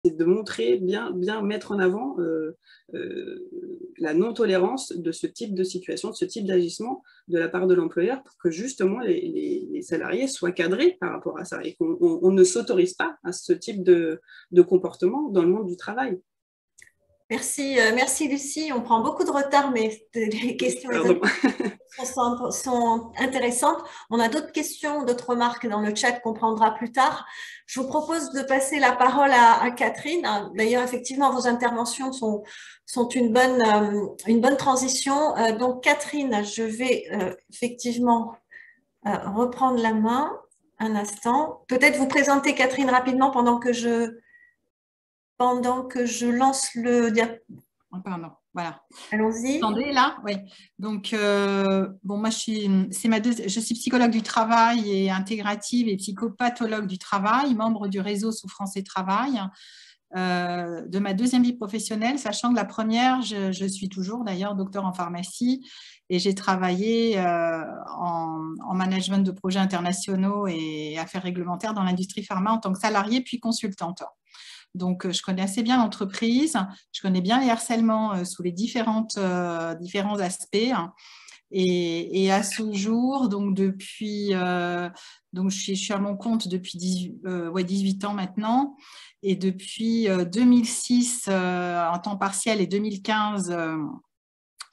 de montrer, bien mettre en avant la non-tolérance de ce type de situation, de ce type d'agissement de la part de l'employeur pour que justement les salariés soient cadrés par rapport à ça et qu'on ne s'autorise pas à ce type de comportement dans le monde du travail. Merci, merci Lucie. On prend beaucoup de retard, mais les questions sont intéressantes. On a d'autres questions, d'autres remarques dans le chat qu'on prendra plus tard. Je vous propose de passer la parole à Catherine. D'ailleurs, effectivement, vos interventions sont une bonne transition. Donc, Catherine, je vais effectivement reprendre la main un instant. Peut-être vous présenter, Catherine, rapidement pendant que je lance le diapo. Pardon, voilà. Allons-y. Vous entendez là? Oui. Donc, bon, moi, je suis psychologue du travail et intégrative et psychopathologue du travail, membre du réseau Souffrance et Travail. De ma deuxième vie professionnelle, sachant que la première, je suis toujours d'ailleurs docteur en pharmacie et j'ai travaillé en management de projets internationaux et affaires réglementaires dans l'industrie pharma en tant que salariée puis consultante. Donc, je connais assez bien l'entreprise, je connais bien les harcèlements sous les différents aspects. Et à ce jour, donc depuis, donc je suis à mon compte depuis 18 ans maintenant. Et depuis 2006 en temps partiel et 2015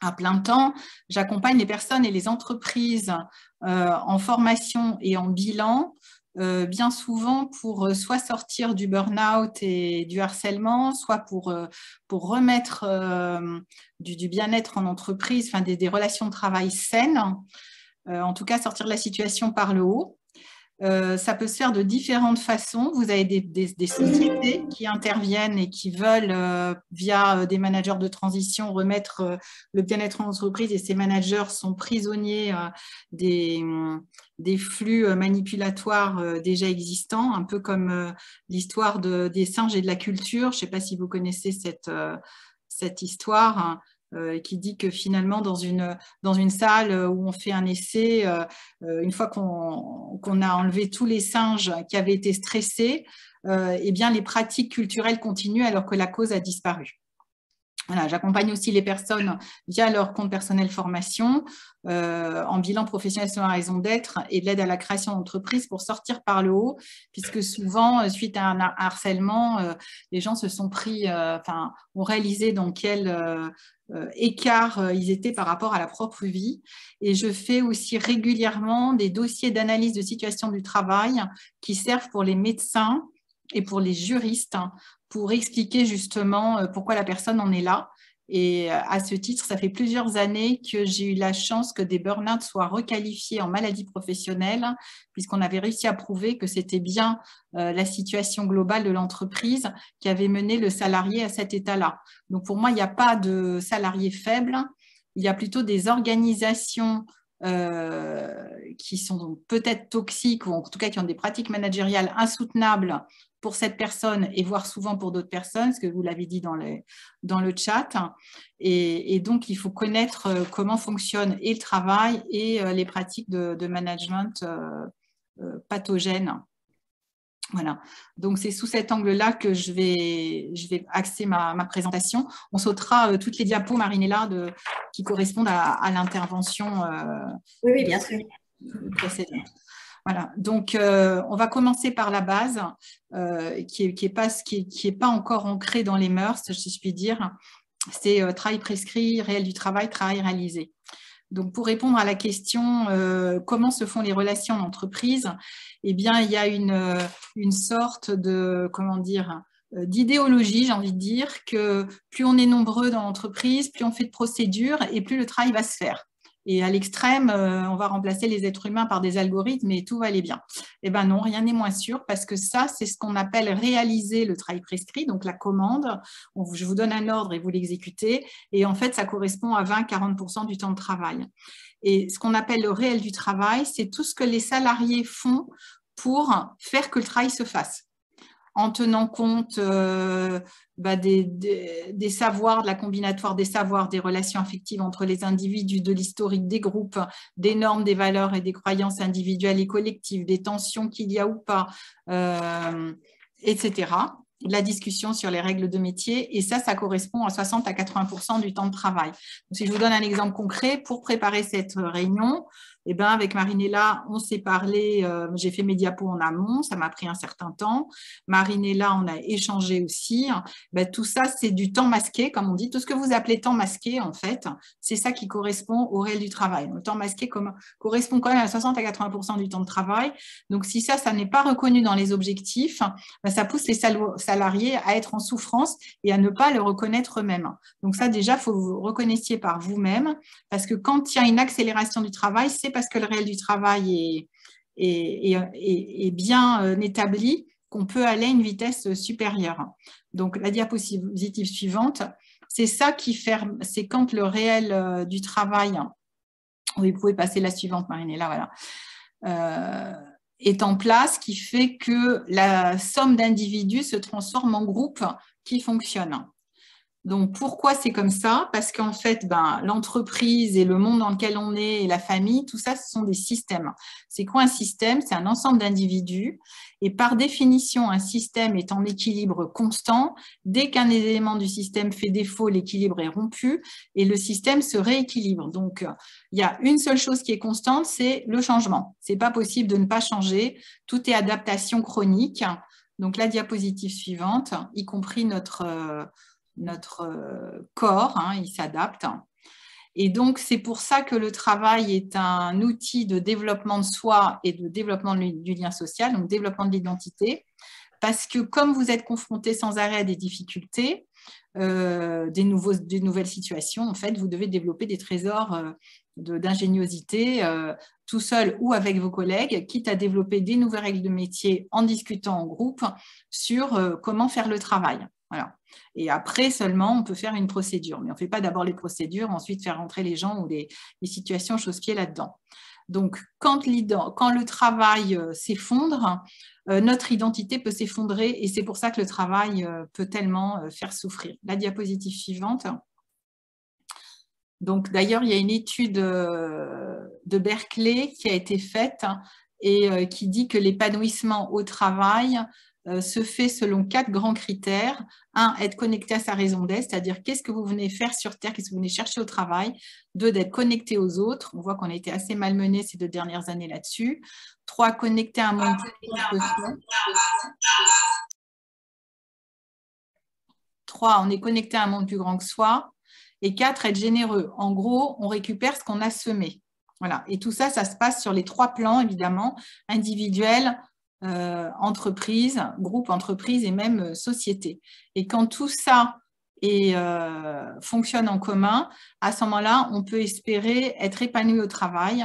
à plein temps, j'accompagne les personnes et les entreprises en formation et en bilan, bien souvent pour soit sortir du burn-out et du harcèlement, soit pour remettre du bien-être en entreprise, enfin des relations de travail saines, en tout cas sortir de la situation par le haut. Ça peut se faire de différentes façons. Vous avez des sociétés qui interviennent et qui veulent, via des managers de transition, remettre le bien-être en entreprise et ces managers sont prisonniers des flux manipulatoires déjà existants, un peu comme l'histoire des singes et de la culture. Je ne sais pas si vous connaissez cette histoire. Qui dit que finalement, dans une salle où on fait un essai, une fois qu'on a enlevé tous les singes qui avaient été stressés, eh bien, les pratiques culturelles continuent alors que la cause a disparu. Voilà, j'accompagne aussi les personnes via leur compte personnel formation, en bilan professionnel sur la raison d'être et de l'aide à la création d'entreprise pour sortir par le haut, puisque souvent, suite à un harcèlement, les gens se sont ont réalisé dans quel écart ils étaient par rapport à la propre vie. Et je fais aussi régulièrement des dossiers d'analyse de situation du travail qui servent pour les médecins et pour les juristes pour expliquer justement pourquoi la personne en est là. Et à ce titre, ça fait plusieurs années que j'ai eu la chance que des burn-out soient requalifiés en maladie professionnelle, puisqu'on avait réussi à prouver que c'était bien la situation globale de l'entreprise qui avait mené le salarié à cet état-là. Donc pour moi, il n'y a pas de salariés faibles, il y a plutôt des organisations qui sont peut-être toxiques ou en tout cas qui ont des pratiques managériales insoutenables pour cette personne et voire souvent pour d'autres personnes, ce que vous l'avez dit dans le chat. Et donc, il faut connaître comment fonctionne et le travail et les pratiques de management pathogènes. Voilà, donc c'est sous cet angle-là que je vais axer ma présentation. On sautera toutes les diapos, Marinella, qui correspondent à l'intervention oui, bien sûr. Précédente. Voilà, donc on va commencer par la base, qui est pas encore ancrée dans les mœurs, si je puis dire. C'est travail prescrit, réel du travail, travail réalisé. Donc, pour répondre à la question comment se font les relations en entreprise, eh bien, il y a une sorte de, d'idéologie, j'ai envie de dire, que plus on est nombreux dans l'entreprise, plus on fait de procédures et plus le travail va se faire. Et à l'extrême, on va remplacer les êtres humains par des algorithmes et tout va aller bien. Eh bien non, rien n'est moins sûr parce que ça, c'est ce qu'on appelle réaliser le travail prescrit, donc la commande. Je vous donne un ordre et vous l'exécutez. Et en fait, ça correspond à 20-40% du temps de travail. Et ce qu'on appelle le réel du travail, c'est tout ce que les salariés font pour faire que le travail se fasse, en tenant compte des savoirs, de la combinatoire des savoirs, des relations affectives entre les individus, de l'historique des groupes, des normes, des valeurs et des croyances individuelles et collectives, des tensions qu'il y a ou pas, etc. de la discussion sur les règles de métier. Et ça correspond à 60 à 80% du temps de travail. Donc, si je vous donne un exemple concret, pour préparer cette réunion, eh ben, avec Marinella, on s'est parlé, j'ai fait mes diapos en amont, ça m'a pris un certain temps. Marinella, on a échangé aussi. Ben, tout ça, c'est du temps masqué, comme on dit. Tout ce que vous appelez temps masqué, en fait, c'est ça qui correspond au réel du travail. Le temps masqué correspond quand même à 60 à 80% du temps de travail. Donc, si ça n'est pas reconnu dans les objectifs, ben, ça pousse les salariés à être en souffrance et à ne pas le reconnaître eux-mêmes. Donc, ça, déjà, il faut que vous reconnaissiez par vous-même, parce que quand il y a une accélération du travail, c'est parce que le réel du travail est bien établi qu'on peut aller à une vitesse supérieure. Donc, la diapositive suivante, c'est ça qui ferme, c'est quand le réel du travail, oui, vous pouvez passer la suivante, Marinella, voilà, est en place, qui fait que la somme d'individus se transforme en groupe qui fonctionne. Donc, pourquoi c'est comme ça? Parce qu'en fait, l'entreprise et le monde dans lequel on est et la famille, tout ça, ce sont des systèmes. C'est quoi un système? C'est un ensemble d'individus. Et par définition, un système est en équilibre constant. Dès qu'un élément du système fait défaut, l'équilibre est rompu et le système se rééquilibre. Donc, il y a une seule chose qui est constante, c'est le changement. Ce n'est pas possible de ne pas changer. Tout est adaptation chronique. Donc, la diapositive suivante, y compris notre corps, il s'adapte. Et donc, c'est pour ça que le travail est un outil de développement de soi et de développement du lien social, donc développement de l'identité, parce que comme vous êtes confronté sans arrêt à des difficultés, des nouvelles situations, en fait, vous devez développer des trésors d'ingéniosité tout seul ou avec vos collègues, quitte à développer des nouvelles règles de métier en discutant en groupe sur comment faire le travail. Voilà. Et après seulement, on peut faire une procédure. Mais on ne fait pas d'abord les procédures, ensuite faire rentrer les gens ou les situations chausse-pied là-dedans. Donc, quand le travail s'effondre, notre identité peut s'effondrer et c'est pour ça que le travail peut tellement faire souffrir. La diapositive suivante. Donc, d'ailleurs, il y a une étude de Berkeley qui a été faite et qui dit que l'épanouissement au travail se fait selon 4 grands critères. 1, être connecté à sa raison d'être, c'est-à-dire qu'est-ce que vous venez faire sur Terre, qu'est-ce que vous venez chercher au travail. 2, d'être connecté aux autres. On voit qu'on a été assez malmenés ces 2 dernières années là-dessus. 3, connecté à un monde plus grand que soi. 3, on est connecté à un monde plus grand que soi. Et 4, être généreux. En gros, on récupère ce qu'on a semé. Voilà. Et tout ça, ça se passe sur les 3 plans, évidemment, individuel, entreprise, groupe, entreprise et même société. Et quand tout ça fonctionne en commun, à ce moment-là, on peut espérer être épanoui au travail.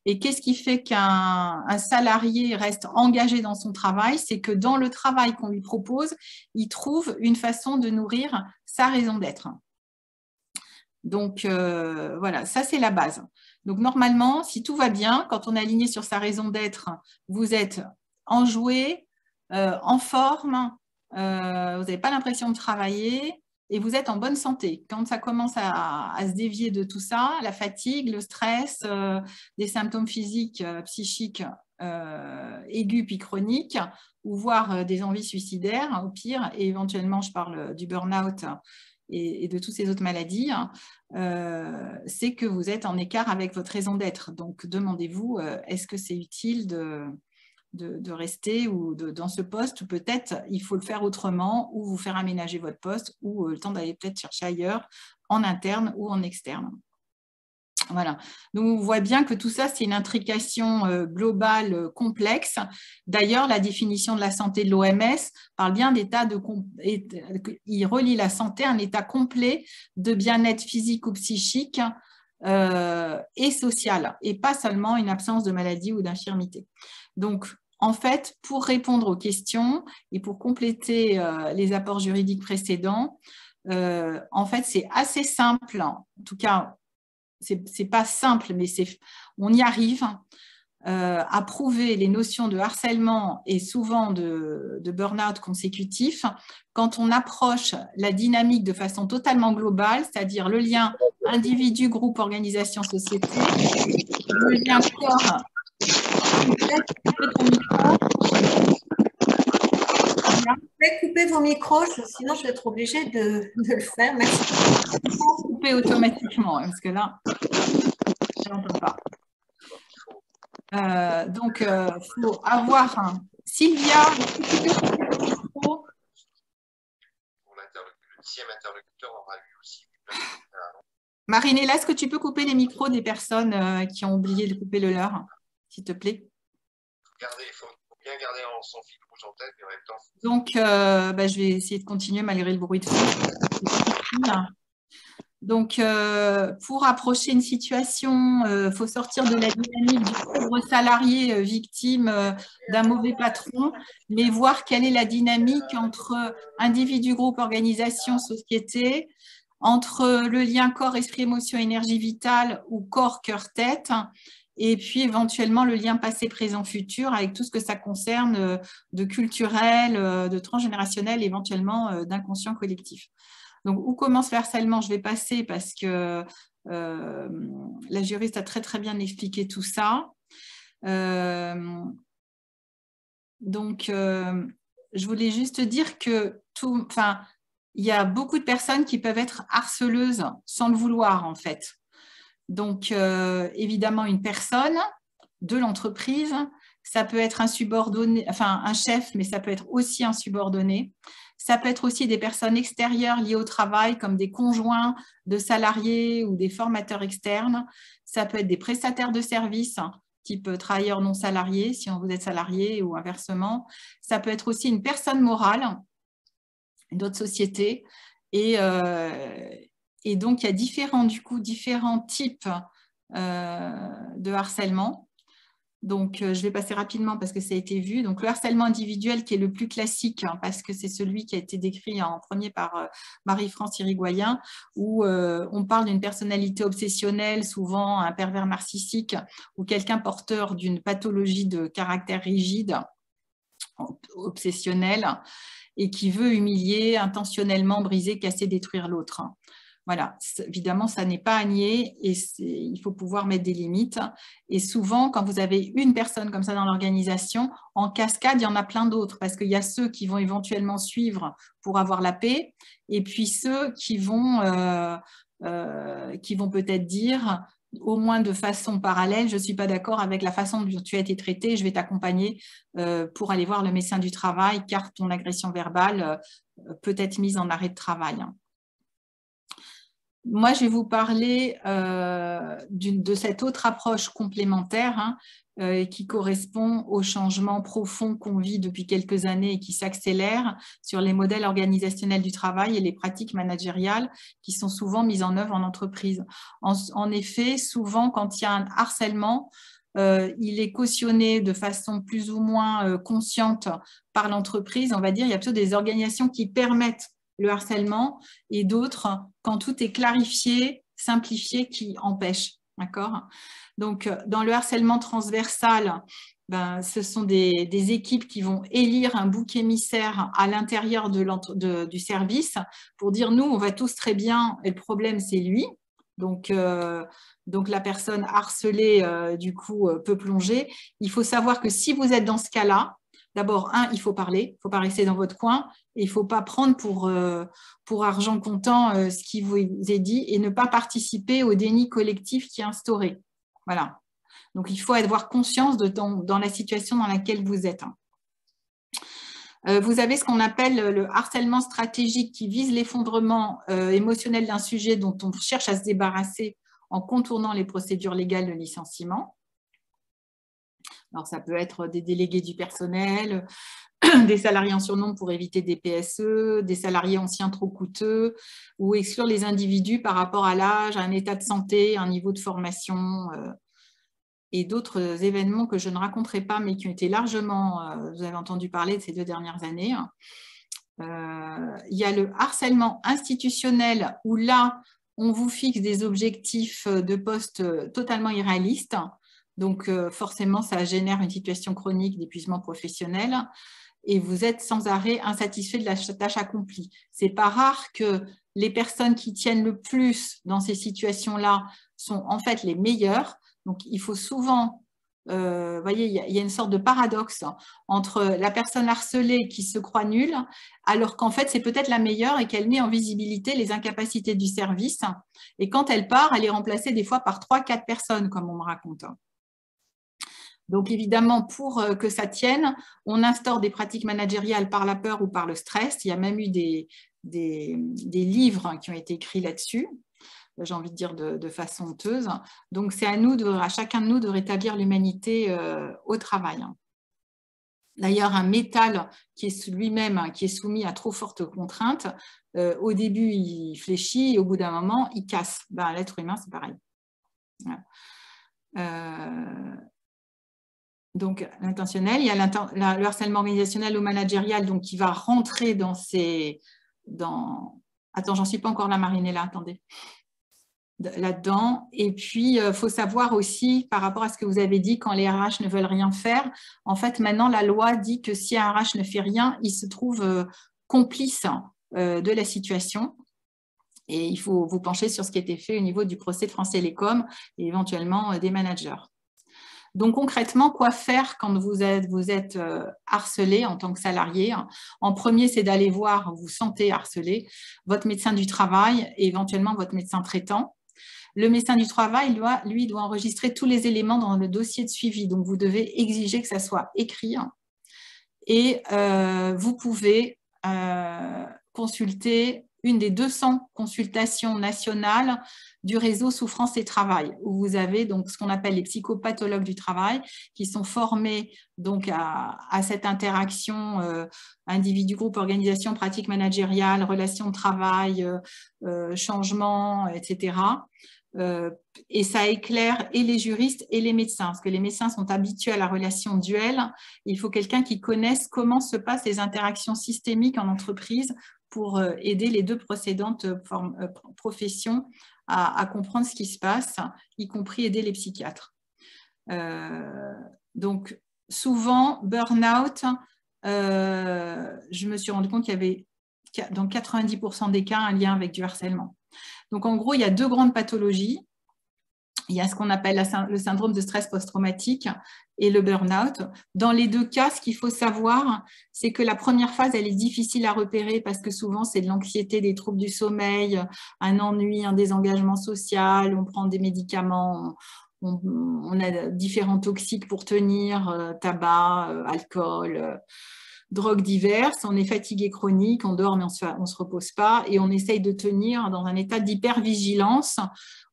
Et qu'est-ce qui fait qu'un salarié reste engagé dans son travail? C'est que dans le travail qu'on lui propose, il trouve une façon de nourrir sa raison d'être. Donc, voilà, ça c'est la base. Donc, normalement, si tout va bien, quand on est aligné sur sa raison d'être, vous êtes enjoué, en forme, vous n'avez pas l'impression de travailler et vous êtes en bonne santé. Quand ça commence à se dévier de tout ça, la fatigue, le stress, des symptômes physiques, psychiques aigus puis chroniques, ou voire des envies suicidaires au pire, et éventuellement je parle du burn-out et de toutes ces autres maladies, c'est que vous êtes en écart avec votre raison d'être. Donc, demandez-vous, est-ce que c'est utile de rester dans ce poste, ou peut-être il faut le faire autrement, ou vous faire aménager votre poste, ou le temps d'aller peut-être chercher ailleurs, en interne ou en externe. Voilà. Donc, on voit bien que tout ça, c'est une intrication globale complexe. D'ailleurs, la définition de la santé de l'OMS parle bien d'état il relie la santé à un état complet de bien-être physique ou psychique et social, et pas seulement une absence de maladie ou d'infirmité. Donc, en fait, pour répondre aux questions et pour compléter les apports juridiques précédents, en fait, c'est assez simple. En tout cas, c'est pas simple, mais on y arrive à prouver les notions de harcèlement et souvent de burn-out consécutif quand on approche la dynamique de façon totalement globale, c'est-à-dire le lien individu, groupe, organisation, société, le lien corps. Je vais couper vos micros, sinon je vais être obligée de le faire. Merci. Couper automatiquement, parce que là, je n'entends pas. Donc, il faut avoir Sylvia. Pour le deuxième interlocuteur aura lui aussi. Marinella, est-ce que tu peux couper les micros des personnes qui ont oublié de couper le leur, s'il te plaît? Il faut bien garder son fil rouge en tête et en même temps. Donc, je vais essayer de continuer malgré le bruit de fond. Donc, pour approcher une situation, il faut sortir de la dynamique du pauvre salarié victime d'un mauvais patron, mais voir quelle est la dynamique entre individu, groupe, organisation, société, entre le lien corps, esprit, émotion, énergie vitale ou corps, cœur, tête, et puis éventuellement le lien passé, présent, futur avec tout ce que ça concerne de culturel, de transgénérationnel, éventuellement d'inconscient collectif. Donc, où commence le harcèlement? Je vais passer parce que la juriste a très bien expliqué tout ça. Donc, je voulais juste dire que il y a beaucoup de personnes qui peuvent être harceleuses sans le vouloir, en fait. Donc, évidemment, une personne de l'entreprise, ça peut être un subordonné, enfin un chef, mais ça peut être aussi un subordonné. Ça peut être aussi des personnes extérieures liées au travail, comme des conjoints de salariés ou des formateurs externes. Ça peut être des prestataires de services, type travailleurs non salariés, si vous êtes salarié ou inversement. Ça peut être aussi une personne morale d'autres sociétés. Et donc, il y a différents types de harcèlement. Donc, je vais passer rapidement parce que ça a été vu. Donc, le harcèlement individuel qui est le plus classique, parce que c'est celui qui a été décrit en premier par Marie-France Irigoyen, où on parle d'une personnalité obsessionnelle, souvent un pervers narcissique ou quelqu'un porteur d'une pathologie de caractère rigide, obsessionnel, et qui veut humilier, intentionnellement briser, casser, détruire l'autre. Voilà, évidemment, ça n'est pas à nier et il faut pouvoir mettre des limites. Et souvent, quand vous avez une personne comme ça dans l'organisation, en cascade, il y en a plein d'autres parce qu'il y a ceux qui vont éventuellement suivre pour avoir la paix et puis ceux qui vont peut-être dire, au moins de façon parallèle, je ne suis pas d'accord avec la façon dont tu as été traité, je vais t'accompagner pour aller voir le médecin du travail car ton agression verbale peut être mise en arrêt de travail. Moi, je vais vous parler de cette autre approche complémentaire qui correspond au changement profond qu'on vit depuis quelques années et qui s'accélère sur les modèles organisationnels du travail et les pratiques managériales qui sont souvent mises en œuvre en entreprise. En effet, souvent, quand il y a un harcèlement, il est cautionné de façon plus ou moins consciente par l'entreprise. On va dire il y a plutôt des organisations qui permettent le harcèlement et d'autres quand tout est clarifié, simplifié, qui empêche. D'accord ? Donc, dans le harcèlement transversal, ce sont des équipes qui vont élire un bouc émissaire à l'intérieur du service pour dire nous, on va tous très bien et le problème, c'est lui. Donc, la personne harcelée, du coup, peut plonger. Il faut savoir que si vous êtes dans ce cas-là, d'abord, il faut parler, il ne faut pas rester dans votre coin et il ne faut pas prendre pour argent comptant ce qui vous est dit et ne pas participer au déni collectif qui est instauré. Voilà. Donc, il faut avoir conscience dans la situation dans laquelle vous êtes. Vous avez ce qu'on appelle le harcèlement stratégique qui vise l'effondrement émotionnel d'un sujet dont on cherche à se débarrasser en contournant les procédures légales de licenciement. Alors, ça peut être des délégués du personnel, des salariés en surnombre pour éviter des PSE, des salariés anciens trop coûteux, ou exclure les individus par rapport à l'âge, à un état de santé, un niveau de formation et d'autres événements que je ne raconterai pas, mais qui ont été largement, vous avez entendu parler de ces 2 dernières années. Il y a le harcèlement institutionnel où là, on vous fixe des objectifs de poste totalement irréalistes. Donc, forcément, ça génère une situation chronique d'épuisement professionnel et vous êtes sans arrêt insatisfait de la tâche accomplie. Ce n'est pas rare que les personnes qui tiennent le plus dans ces situations-là sont en fait les meilleures. Donc, il faut souvent voyez, il y a une sorte de paradoxe entre la personne harcelée qui se croit nulle, alors qu'en fait, c'est peut-être la meilleure et qu'elle met en visibilité les incapacités du service. Et quand elle part, elle est remplacée des fois par 3-4 personnes, comme on me raconte. Donc, évidemment, pour que ça tienne, on instaure des pratiques managériales par la peur ou par le stress. Il y a même eu des livres qui ont été écrits là-dessus. J'ai envie de dire de façon honteuse. Donc, c'est à chacun de nous de rétablir l'humanité au travail. D'ailleurs, un métal qui est lui-même qui est soumis à trop fortes contraintes, au début, il fléchit et au bout d'un moment, il casse. Ben, l'être humain, c'est pareil. Voilà. Donc, l'intentionnel, il y a le harcèlement organisationnel ou managérial donc, qui va rentrer dans ces… Attends, j'en suis pas encore là, Marinella, attendez. Là-dedans. Et puis, il faut savoir aussi, par rapport à ce que vous avez dit, quand les RH ne veulent rien faire, en fait, maintenant, la loi dit que si un RH ne fait rien, il se trouve complice de la situation. Et il faut vous pencher sur ce qui a été fait au niveau du procès de France Télécom et éventuellement des managers. Donc, concrètement, quoi faire quand vous êtes harcelé en tant que salarié? En premier, c'est d'aller voir, vous sentez harcelé, votre médecin du travail et éventuellement votre médecin traitant. Le médecin du travail, lui, doit enregistrer tous les éléments dans le dossier de suivi. Donc, vous devez exiger que ça soit écrit. Et vous pouvez consulter une des 200 consultations nationales du réseau Souffrance et Travail, où vous avez donc ce qu'on appelle les psychopathologues du travail, qui sont formés donc à cette interaction individu, groupe, organisation, pratique managériale, relations de travail, changement, etc. Et ça éclaire et les juristes et les médecins, parce que les médecins sont habitués à la relation duel. Il faut quelqu'un qui connaisse comment se passent les interactions systémiques en entreprise pour aider les deux précédentes professions à comprendre ce qui se passe, y compris aider les psychiatres. Donc, souvent, burn-out, je me suis rendu compte qu'il y avait dans 90% des cas un lien avec du harcèlement. Donc, en gros, il y a deux grandes pathologies. Il y a ce qu'on appelle le syndrome de stress post-traumatique et le burn-out. Dans les deux cas, ce qu'il faut savoir, c'est que la première phase, elle est difficile à repérer parce que souvent, c'est de l'anxiété, des troubles du sommeil, un ennui, un désengagement social, on prend des médicaments, on a différents toxiques pour tenir, tabac, alcool, drogues diverses, on est fatigué chronique, on dort mais on se repose pas et on essaye de tenir dans un état d'hypervigilance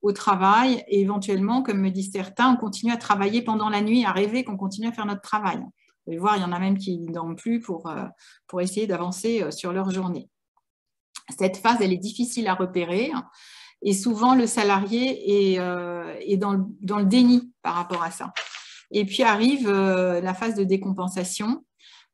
au travail et éventuellement, comme me disent certains, on continue à travailler pendant la nuit, à rêver qu'on continue à faire notre travail. Vous pouvez voir, il y en a même qui ne dorment plus pour essayer d'avancer sur leur journée. Cette phase, elle est difficile à repérer et souvent le salarié est dans le déni par rapport à ça. Et puis arrive la phase de décompensation.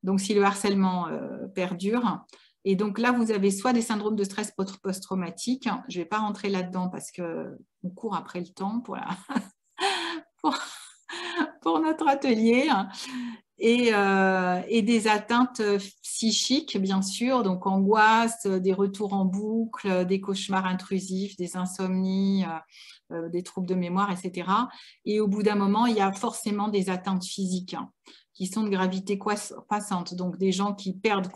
Donc, si le harcèlement perdure, et donc là, vous avez soit des syndromes de stress post-traumatique, je ne vais pas rentrer là-dedans parce qu'on court après le temps pour notre atelier, et des atteintes psychiques, bien sûr, donc angoisse, des retours en boucle, des cauchemars intrusifs, des insomnies, des troubles de mémoire, etc. Et au bout d'un moment, il y a forcément des atteintes physiques qui sont de gravité croissante, donc des gens qui perdent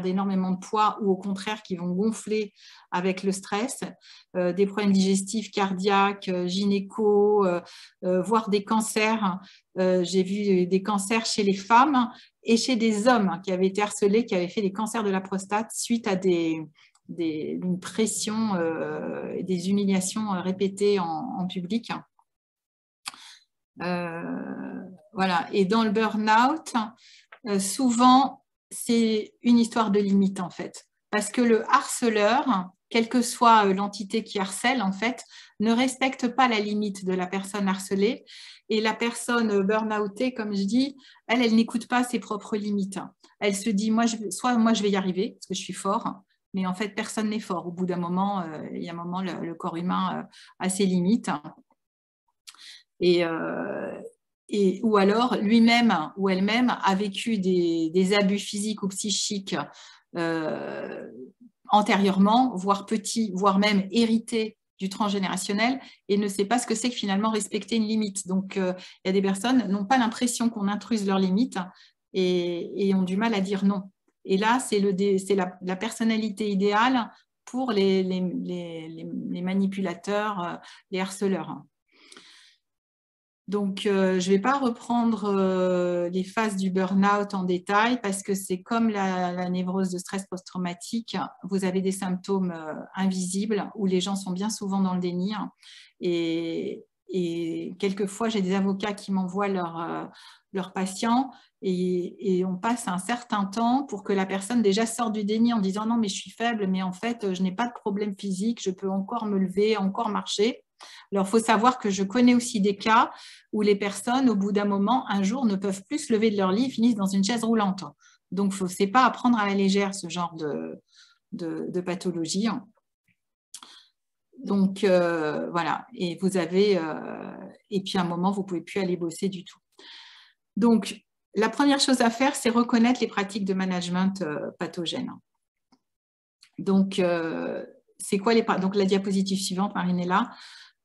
énormément de poids ou au contraire qui vont gonfler avec le stress, des problèmes digestifs, cardiaques, gynéco, voire des cancers. J'ai vu des cancers chez les femmes et chez des hommes qui avaient été harcelés, qui avaient fait des cancers de la prostate suite à une pression, des humiliations répétées en public. Voilà. Et dans le burn-out, souvent, c'est une histoire de limite, en fait. Parce que le harceleur, quelle que soit l'entité qui harcèle, en fait, ne respecte pas la limite de la personne harcelée. Et la personne burn-outée, comme je dis, elle n'écoute pas ses propres limites. Elle se dit, soit moi, je vais y arriver, parce que je suis fort, mais en fait, personne n'est fort. Au bout d'un moment, il y a un moment, le corps humain a ses limites. Ou alors lui-même ou elle-même a vécu des abus physiques ou psychiques antérieurement, voire petit, voire même hérité du transgénérationnel et ne sait pas ce que c'est que finalement respecter une limite. Donc, il y a des personnes qui n'ont pas l'impression qu'on intruse leurs limites et ont du mal à dire non. Et là, c'est la personnalité idéale pour les manipulateurs, les harceleurs. Donc, je ne vais pas reprendre les phases du burn-out en détail parce que c'est comme la névrose de stress post-traumatique. Vous avez des symptômes invisibles où les gens sont bien souvent dans le déni. Et quelquefois, j'ai des avocats qui m'envoient leurs patients et on passe un certain temps pour que la personne déjà sorte du déni en disant « Non, mais je suis faible, mais en fait, je n'ai pas de problème physique, je peux encore me lever, encore marcher ». Alors, il faut savoir que je connais aussi des cas où les personnes, au bout d'un moment, un jour, ne peuvent plus se lever de leur lit et finissent dans une chaise roulante. Donc, ce n'est pas à prendre à la légère ce genre de pathologie. Donc, voilà. Et vous avez... et puis, à un moment, vous ne pouvez plus aller bosser du tout. Donc, la première chose à faire, c'est reconnaître les pratiques de management pathogènes. Donc, c'est quoi donc, la diapositive suivante, Marinella.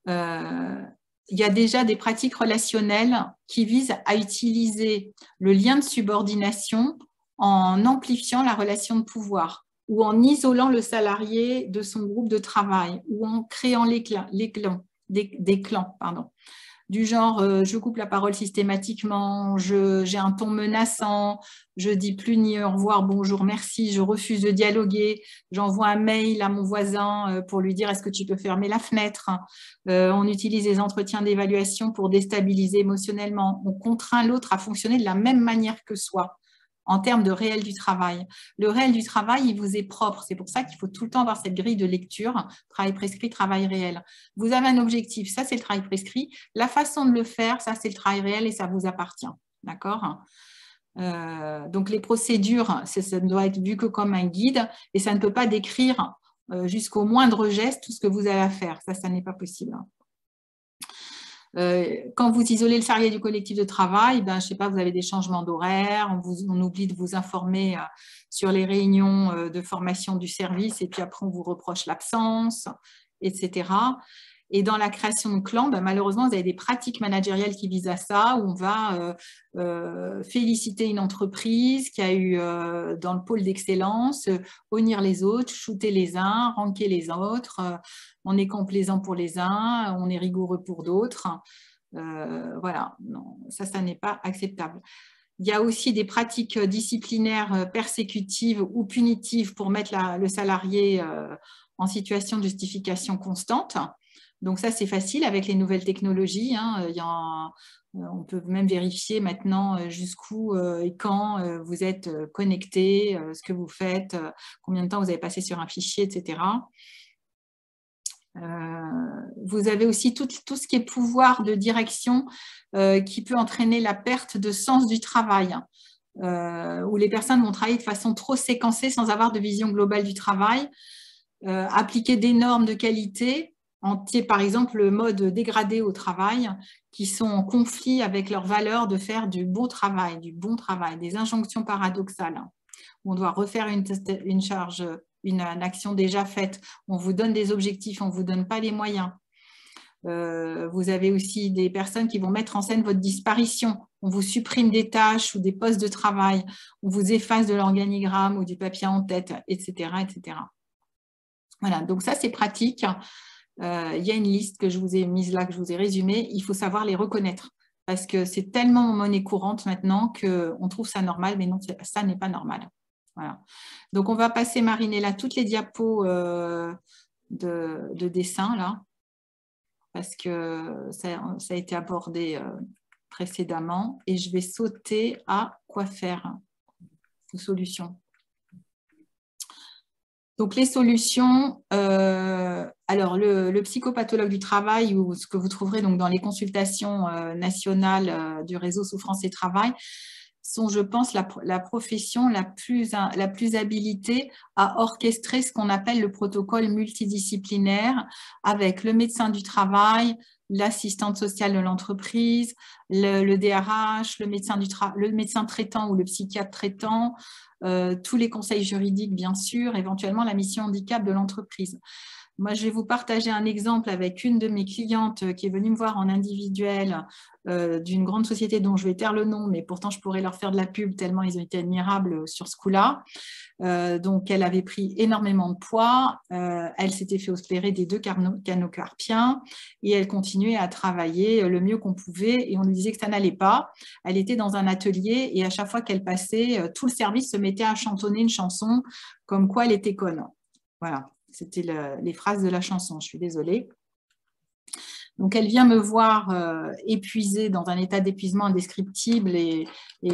Il y a déjà des pratiques relationnelles qui visent à utiliser le lien de subordination en amplifiant la relation de pouvoir ou en isolant le salarié de son groupe de travail ou en créant des clans. Du genre, je coupe la parole systématiquement, j'ai un ton menaçant, je dis plus ni au revoir, bonjour, merci, je refuse de dialoguer, j'envoie un mail à mon voisin pour lui dire est-ce que tu peux fermer la fenêtre. On utilise les entretiens d'évaluation pour déstabiliser émotionnellement. On contraint l'autre à fonctionner de la même manière que soi en termes de réel du travail. Le réel du travail, il vous est propre. C'est pour ça qu'il faut tout le temps avoir cette grille de lecture, travail prescrit, travail réel. Vous avez un objectif, ça c'est le travail prescrit. La façon de le faire, ça c'est le travail réel et ça vous appartient. D'accord ? Donc les procédures, ça ne doit être vu que comme un guide et ça ne peut pas décrire jusqu'au moindre geste tout ce que vous avez à faire. Ça n'est pas possible. Quand vous isolez le salarié du collectif de travail, je ne sais pas, vous avez des changements d'horaire, on oublie de vous informer sur les réunions de formation du service et puis après on vous reproche l'absence, etc. Et dans la création de clans, malheureusement, vous avez des pratiques managériales qui visent à ça, où on va féliciter une entreprise qui a eu dans le pôle d'excellence, honir les autres, shooter les uns, ranker les autres. On est complaisant pour les uns, on est rigoureux pour d'autres. Voilà, non, ça n'est pas acceptable. Il y a aussi des pratiques disciplinaires persécutives ou punitives pour mettre le salarié en situation de justification constante. Donc ça, c'est facile avec les nouvelles technologies. On peut même vérifier maintenant jusqu'où et quand vous êtes connecté, ce que vous faites, combien de temps vous avez passé sur un fichier, etc. Vous avez aussi tout ce qui est pouvoir de direction qui peut entraîner la perte de sens du travail, où les personnes vont travailler de façon trop séquencée sans avoir de vision globale du travail, appliquer des normes de qualité, par exemple le mode dégradé au travail, qui sont en conflit avec leur valeur de faire du bon travail, des injonctions paradoxales. On doit refaire une charge, une action déjà faite. On vous donne des objectifs, on ne vous donne pas les moyens. Vous avez aussi des personnes qui vont mettre en scène votre disparition. On vous supprime des tâches ou des postes de travail. On vous efface de l'organigramme ou du papier en tête, etc., etc. Voilà, donc ça, c'est pratique. Il y a une liste que je vous ai mise là, que je vous ai résumée. Il faut savoir les reconnaître parce que c'est tellement monnaie courante maintenant qu'on trouve ça normal, mais non, ça n'est pas normal. Voilà. Donc, on va passer, Marinella, toutes les diapos de dessin, là, parce que ça a été abordé précédemment. Et je vais sauter à quoi faire aux solutions. Donc, les solutions, alors le psychopathologue du travail, ou ce que vous trouverez donc dans les consultations nationales du réseau Souffrance et Travail, sont, je pense, la profession la plus habilitée à orchestrer ce qu'on appelle le protocole multidisciplinaire avec le médecin du travail, l'assistante sociale de l'entreprise, le DRH, le médecin traitant ou le psychiatre traitant, tous les conseils juridiques, bien sûr, éventuellement la mission handicap de l'entreprise. Moi, je vais vous partager un exemple avec une de mes clientes qui est venue me voir en individuel d'une grande société dont je vais taire le nom, mais pourtant je pourrais leur faire de la pub tellement ils ont été admirables sur ce coup-là. Donc, elle avait pris énormément de poids, elle s'était fait opérer des 2 canaux carpiens et elle continuait à travailler le mieux qu'on pouvait et on lui disait que ça n'allait pas. Elle était dans un atelier et à chaque fois qu'elle passait, tout le service se mettait à chantonner une chanson comme quoi elle était conne. Voilà. C'était les phrases de la chanson, je suis désolée. Donc, elle vient me voir épuisée, dans un état d'épuisement indescriptible et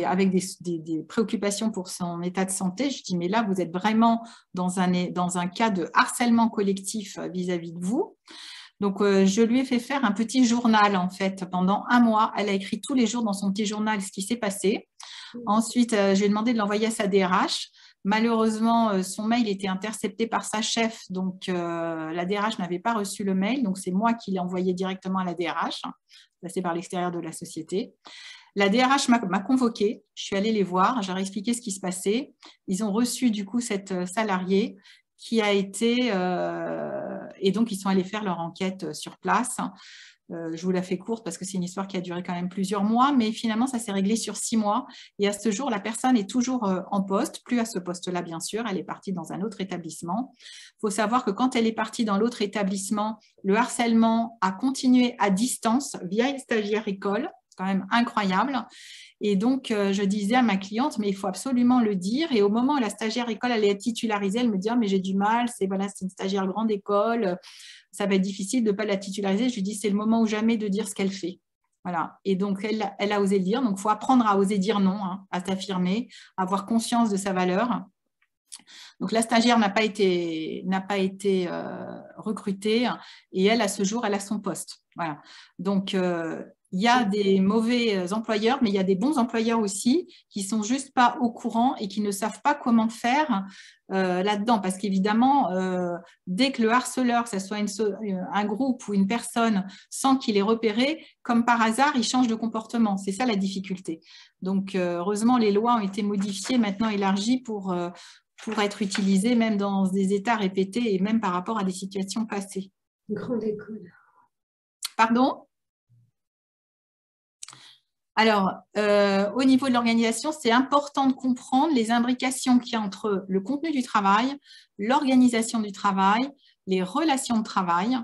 avec des préoccupations pour son état de santé. Je dis, mais là, vous êtes vraiment dans un cas de harcèlement collectif vis-à-vis de vous. Donc, je lui ai fait faire un petit journal, en fait, pendant 1 mois. Elle a écrit tous les jours dans son petit journal ce qui s'est passé. Ensuite, je lui ai demandé de l'envoyer à sa DRH. Malheureusement, son mail était intercepté par sa chef, donc la DRH n'avait pas reçu le mail, donc c'est moi qui l'ai envoyé directement à la DRH, passé par l'extérieur de la société. La DRH m'a convoquée, je suis allée les voir, j'ai expliqué ce qui se passait. Ils ont reçu du coup cette salariée qui a été, et donc ils sont allés faire leur enquête sur place. Je vous la fais courte parce que c'est une histoire qui a duré quand même plusieurs mois, mais finalement, ça s'est réglé sur 6 mois. Et à ce jour, la personne est toujours en poste, plus à ce poste-là, bien sûr. Elle est partie dans un autre établissement. Il faut savoir que quand elle est partie dans l'autre établissement, le harcèlement a continué à distance via une stagiaire école, quand même incroyable. Et donc, je disais à ma cliente, mais il faut absolument le dire. Et au moment où la stagiaire école allait être titularisée, elle me dit, mais j'ai du mal, c'est une stagiaire grande école, ça va être difficile de ne pas la titulariser. Je lui dis, c'est le moment ou jamais de dire ce qu'elle fait. Voilà. Et donc, elle a osé le dire. Donc, il faut apprendre à oser dire non, hein, à s'affirmer, à avoir conscience de sa valeur. Donc, la stagiaire n'a pas été recrutée et elle, à ce jour, elle a son poste. Voilà. Donc, il y a des mauvais employeurs, mais il y a des bons employeurs aussi qui ne sont juste pas au courant et qui ne savent pas comment faire là-dedans. Parce qu'évidemment, dès que le harceleur, que ce soit un groupe ou une personne, sent qu'il est repéré, comme par hasard, il change de comportement. C'est ça la difficulté. Donc, heureusement, les lois ont été modifiées, maintenant élargies pour être utilisées même dans des états répétés et même par rapport à des situations passées. Une grande école. Pardon ? Alors, au niveau de l'organisation, c'est important de comprendre les imbrications qu'il y a entre le contenu du travail, l'organisation du travail, les relations de travail,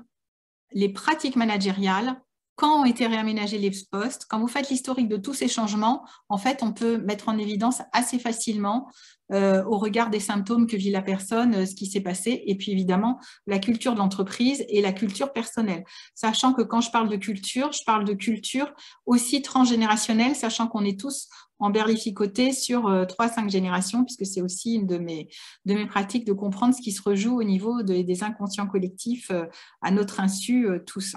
les pratiques managériales, quand ont été réaménagés les postes. Quand vous faites l'historique de tous ces changements, en fait, on peut mettre en évidence assez facilement au regard des symptômes que vit la personne, ce qui s'est passé, et puis évidemment, la culture de l'entreprise et la culture personnelle. Sachant que quand je parle de culture aussi transgénérationnelle, sachant qu'on est tous emberlificotés sur 3-5 générations, puisque c'est aussi une de mes pratiques de comprendre ce qui se rejoue au niveau des inconscients collectifs à notre insu, tous.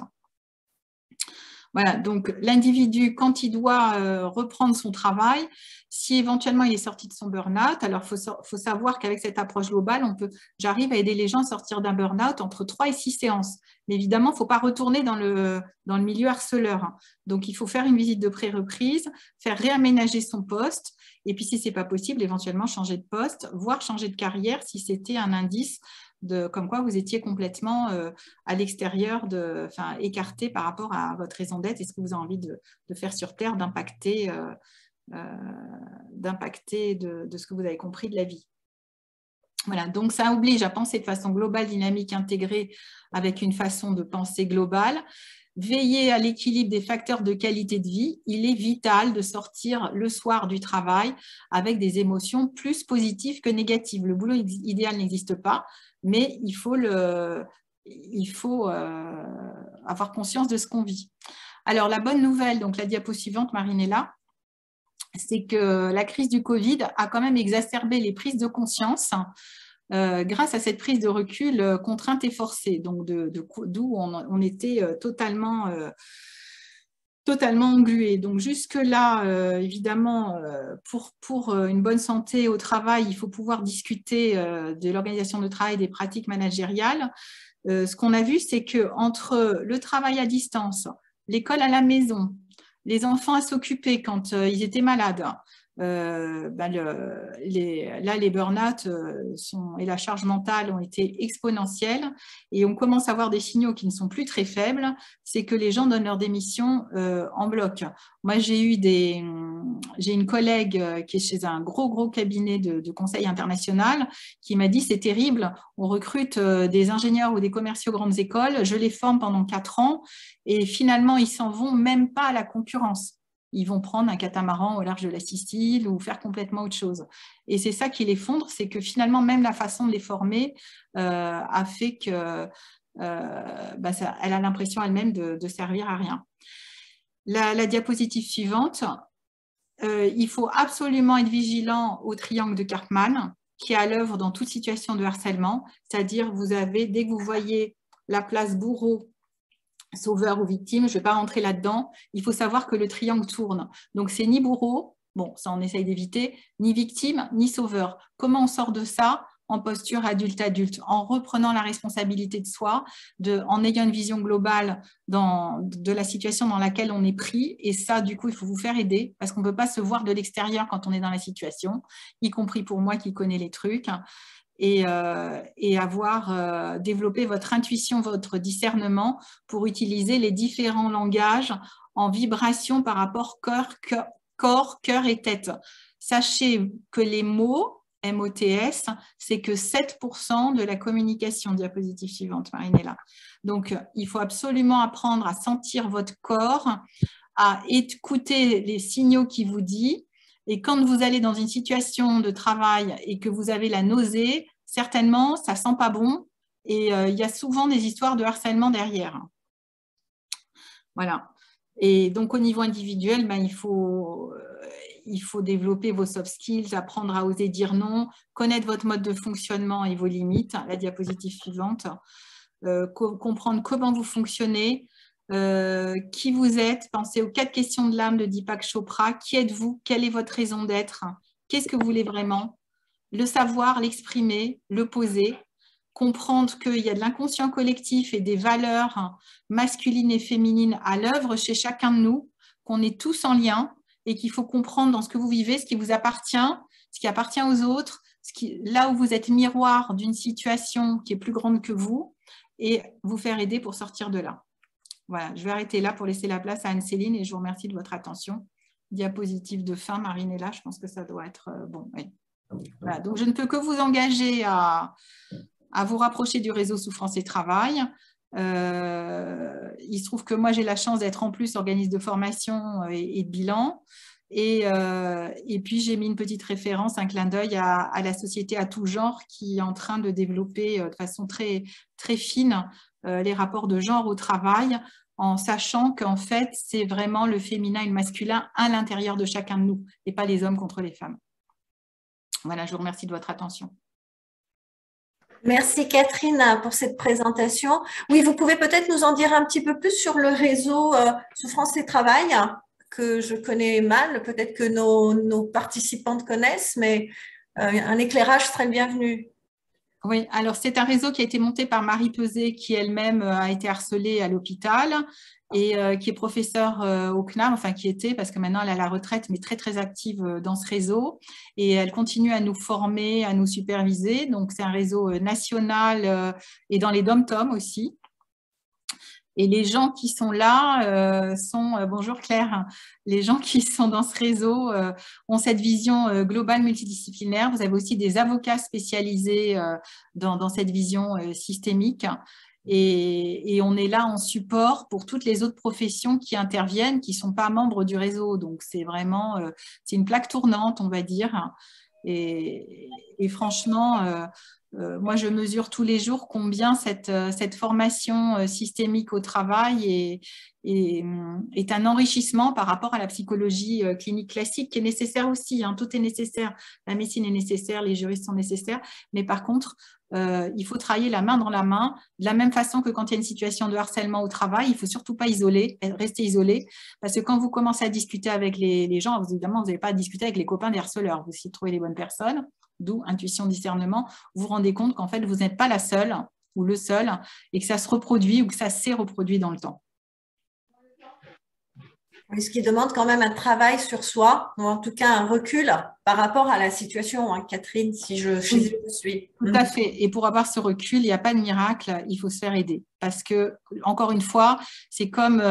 Voilà, donc l'individu, quand il doit reprendre son travail, si éventuellement il est sorti de son burn-out, alors il faut savoir qu'avec cette approche globale, j'arrive à aider les gens à sortir d'un burn-out entre 3 et 6 séances. Mais évidemment, il ne faut pas retourner dans le milieu harceleur. Donc, il faut faire une visite de pré-reprise, faire réaménager son poste, et puis si ce n'est pas possible, éventuellement changer de poste, voire changer de carrière si c'était un indice comme quoi vous étiez complètement à l'extérieur, écarté par rapport à votre raison d'être et ce que vous avez envie de faire sur Terre, d'impacter de ce que vous avez compris de la vie. Voilà, donc ça oblige à penser de façon globale, dynamique, intégrée, avec une façon de penser globale. Veiller à l'équilibre des facteurs de qualité de vie. Il est vital de sortir le soir du travail avec des émotions plus positives que négatives. Le boulot idéal n'existe pas, mais il faut avoir conscience de ce qu'on vit. Alors, la bonne nouvelle, donc la diapo suivante, Marine est là, c'est que la crise du Covid a quand même exacerbé les prises de conscience grâce à cette prise de recul contrainte et forcée, donc d'où on était totalement englué. Donc jusque-là, évidemment, pour une bonne santé au travail, il faut pouvoir discuter de l'organisation de travail, des pratiques managériales. Ce qu'on a vu, c'est qu'entre le travail à distance, l'école à la maison, les enfants à s'occuper quand ils étaient malades. Les burn-out et la charge mentale ont été exponentielles et on commence à voir des signaux qui ne sont plus très faibles, c'est que les gens donnent leur démission en bloc. Moi, j'ai une collègue qui est chez un gros cabinet de conseil international qui m'a dit c'est terrible, on recrute des ingénieurs ou des commerciaux grandes écoles, je les forme pendant 4 ans et finalement, ils s'en vont même pas à la concurrence. Ils vont prendre un catamaran au large de la Sicile ou faire complètement autre chose. Et c'est ça qui l'effondre, c'est que finalement, même la façon de les former a fait que elle a l'impression elle-même de servir à rien. La diapositive suivante, il faut absolument être vigilant au triangle de Karpman qui est à l'œuvre dans toute situation de harcèlement, c'est-à-dire dès que vous voyez la place bourreau, sauveur ou victime, je ne vais pas rentrer là-dedans, il faut savoir que le triangle tourne. Donc, c'est ni bourreau, bon, ça on essaye d'éviter, ni victime, ni sauveur. Comment on sort de ça? En posture adulte-adulte, en reprenant la responsabilité de soi, en ayant une vision globale de la situation dans laquelle on est pris. Et ça, du coup, il faut vous faire aider parce qu'on ne peut pas se voir de l'extérieur quand on est dans la situation, y compris pour moi qui connais les trucs. Et avoir développé votre intuition, votre discernement pour utiliser les différents langages en vibration par rapport corps, cœur et tête. Sachez que les mots, MOTS, c'est que 7% de la communication. Diapositive suivante, Marinella. Donc, il faut absolument apprendre à sentir votre corps, à écouter les signaux qu'il vous dit. Et quand vous allez dans une situation de travail et que vous avez la nausée, certainement, ça ne sent pas bon. Et il y a souvent des histoires de harcèlement derrière. Voilà. Et donc, au niveau individuel, il faut développer vos soft skills, apprendre à oser dire non, connaître votre mode de fonctionnement et vos limites. La diapositive suivante. Comprendre comment vous fonctionnez, qui vous êtes, pensez aux 4 questions de l'âme de Deepak Chopra. Qui êtes-vous? Quelle est votre raison d'être? Qu'est-ce que vous voulez vraiment? Le savoir, l'exprimer, le poser. Comprendre qu'il y a de l'inconscient collectif et des valeurs masculines et féminines à l'œuvre chez chacun de nous, qu'on est tous en lien et qu'il faut comprendre dans ce que vous vivez, ce qui vous appartient, ce qui appartient aux autres, là où vous êtes miroir d'une situation qui est plus grande que vous et vous faire aider pour sortir de là. Voilà, je vais arrêter là pour laisser la place à Anne-Céline et je vous remercie de votre attention. Diapositive de fin, Marinella, je pense que ça doit être bon. Oui. Voilà, donc je ne peux que vous engager à vous rapprocher du réseau Souffrance et Travail. Il se trouve que moi, j'ai la chance d'être en plus organisme de formation et de bilan. Et puis, j'ai mis une petite référence, un clin d'œil à la société à tout genre qui est en train de développer de façon très, très fine les rapports de genre au travail, en sachant qu'en fait, c'est vraiment le féminin et le masculin à l'intérieur de chacun de nous, et pas les hommes contre les femmes. Voilà, je vous remercie de votre attention. Merci Catherine pour cette présentation. Oui, vous pouvez peut-être nous en dire un petit peu plus sur le réseau Souffrance et Travail, que je connais mal, peut-être que nos participantes connaissent, mais un éclairage serait le bienvenu. Oui, alors c'est un réseau qui a été monté par Marie Peset, qui elle-même a été harcelée à l'hôpital et qui est professeure au CNAM, enfin qui était, parce que maintenant elle est à la retraite, mais très très active dans ce réseau. Et elle continue à nous former, à nous superviser. Donc c'est un réseau national et dans les dom-tom aussi. Et les gens qui sont là bonjour Claire, les gens qui sont dans ce réseau ont cette vision globale multidisciplinaire. Vous avez aussi des avocats spécialisés dans cette vision systémique. Et on est là en support pour toutes les autres professions qui interviennent, qui ne sont pas membres du réseau. Donc, c'est vraiment c'est une plaque tournante, on va dire. Et franchement, moi, je mesure tous les jours combien cette formation systémique au travail est un enrichissement par rapport à la psychologie clinique classique qui est nécessaire aussi. Hein. Tout est nécessaire. La médecine est nécessaire, les juristes sont nécessaires. Mais par contre, il faut travailler la main dans la main, de la même façon que quand il y a une situation de harcèlement au travail, il ne faut surtout pas rester isolé, parce que quand vous commencez à discuter avec les gens, évidemment, vous n'allez pas discuter avec les copains des harceleurs, vous essayez de trouver les bonnes personnes, d'où intuition, discernement, vous vous rendez compte qu'en fait, vous n'êtes pas la seule ou le seul, et que ça se reproduit ou que ça s'est reproduit dans le temps. Oui, ce qui demande quand même un travail sur soi, ou en tout cas un recul par rapport à la situation, hein, Catherine, si je suis. Tout à fait. Et pour avoir ce recul, il n'y a pas de miracle, il faut se faire aider. Parce que, encore une fois, c'est comme,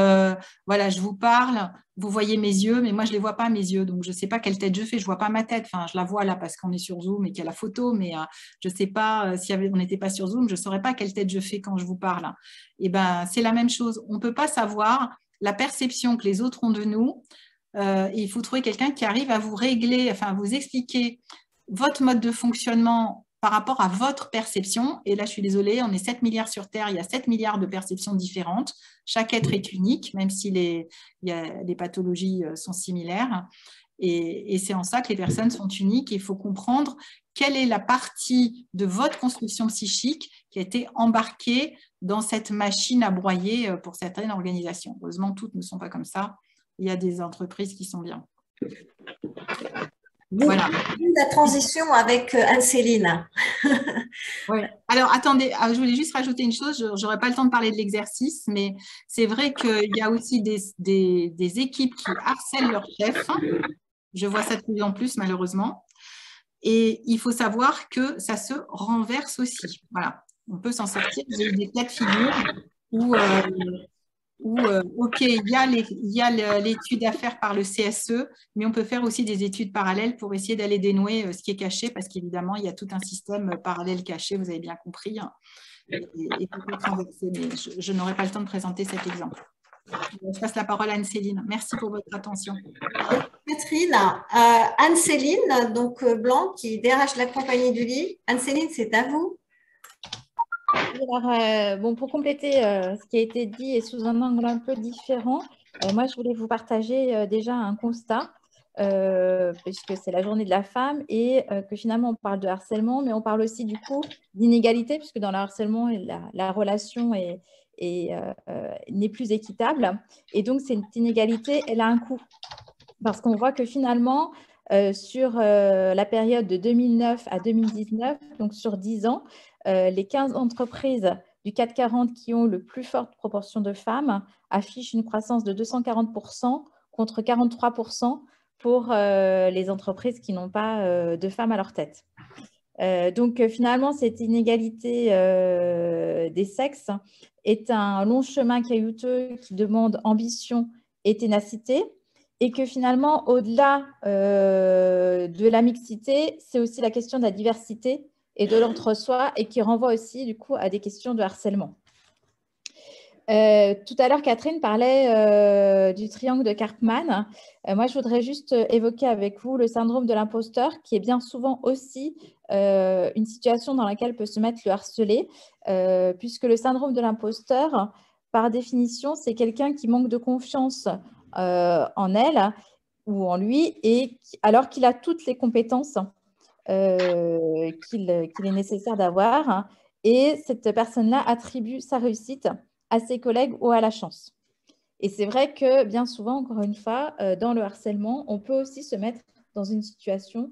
voilà, je vous parle, vous voyez mes yeux, mais moi, je ne les vois pas, mes yeux. Donc, je ne sais pas quelle tête je fais, je ne vois pas ma tête. Enfin, je la vois là parce qu'on est sur Zoom et qu'il y a la photo, mais je ne sais pas, si on n'était pas sur Zoom, je ne saurais pas quelle tête je fais quand je vous parle. Et ben, c'est la même chose. On ne peut pas savoir la perception que les autres ont de nous. Il faut trouver quelqu'un qui arrive à vous régler, enfin, à vous expliquer votre mode de fonctionnement par rapport à votre perception. Et là, je suis désolée, on est 7 milliards sur Terre, il y a 7 milliards de perceptions différentes. Chaque être est unique, même si les pathologies sont similaires. Et c'est en ça que les personnes sont uniques. Il faut comprendre quelle est la partie de votre construction psychique qui a été embarquée dans cette machine à broyer pour certaines organisations. Heureusement, toutes ne sont pas comme ça. Il y a des entreprises qui sont bien. Voilà. La transition avec Anne-Céline. Ouais. Alors, attendez, je voulais juste rajouter une chose. Je n'aurai pas le temps de parler de l'exercice, mais c'est vrai qu'il y a aussi des équipes qui harcèlent leurs chefs. Je vois ça de plus en plus, malheureusement. Et il faut savoir que ça se renverse aussi. Voilà, on peut s'en sortir. J'ai eu des cas de figure où OK, il y a l'étude à faire par le CSE, mais on peut faire aussi des études parallèles pour essayer d'aller dénouer ce qui est caché, parce qu'évidemment, il y a tout un système parallèle caché, vous avez bien compris, et peut-être renversé, mais je n'aurai pas le temps de présenter cet exemple. Je passe la parole à Anne-Céline. Merci pour votre attention. Catherine, Anne-Céline, donc Blanc, qui DRH de la compagnie du lit. Anne-Céline, c'est à vous. Alors, bon, pour compléter ce qui a été dit et sous un angle un peu différent, moi, je voulais vous partager déjà un constat, puisque c'est la journée de la femme et que finalement, on parle de harcèlement, mais on parle aussi du coup d'inégalité, puisque dans le harcèlement, la relation n'est plus équitable. Et donc, cette inégalité, elle a un coût. Parce qu'on voit que finalement, sur la période de 2009 à 2019, donc sur 10 ans, les 15 entreprises du CAC 40 qui ont le plus forte proportion de femmes affichent une croissance de 240% contre 43% pour les entreprises qui n'ont pas de femmes à leur tête. Donc finalement, cette inégalité des sexes est un long chemin caillouteux qui demande ambition et ténacité, et que finalement, au-delà de la mixité, c'est aussi la question de la diversité et de l'entre-soi, et qui renvoie aussi du coup à des questions de harcèlement. Tout à l'heure, Catherine parlait du triangle de Karpman. Moi, je voudrais juste évoquer avec vous le syndrome de l'imposteur, qui est bien souvent aussi une situation dans laquelle peut se mettre le harcelé, puisque le syndrome de l'imposteur, par définition, c'est quelqu'un qui manque de confiance en elle ou en lui, et alors qu'il a toutes les compétences qu'il est nécessaire d'avoir. Et cette personne-là attribue sa réussite à ses collègues ou à la chance. Et c'est vrai que bien souvent, encore une fois, dans le harcèlement, on peut aussi se mettre dans une situation,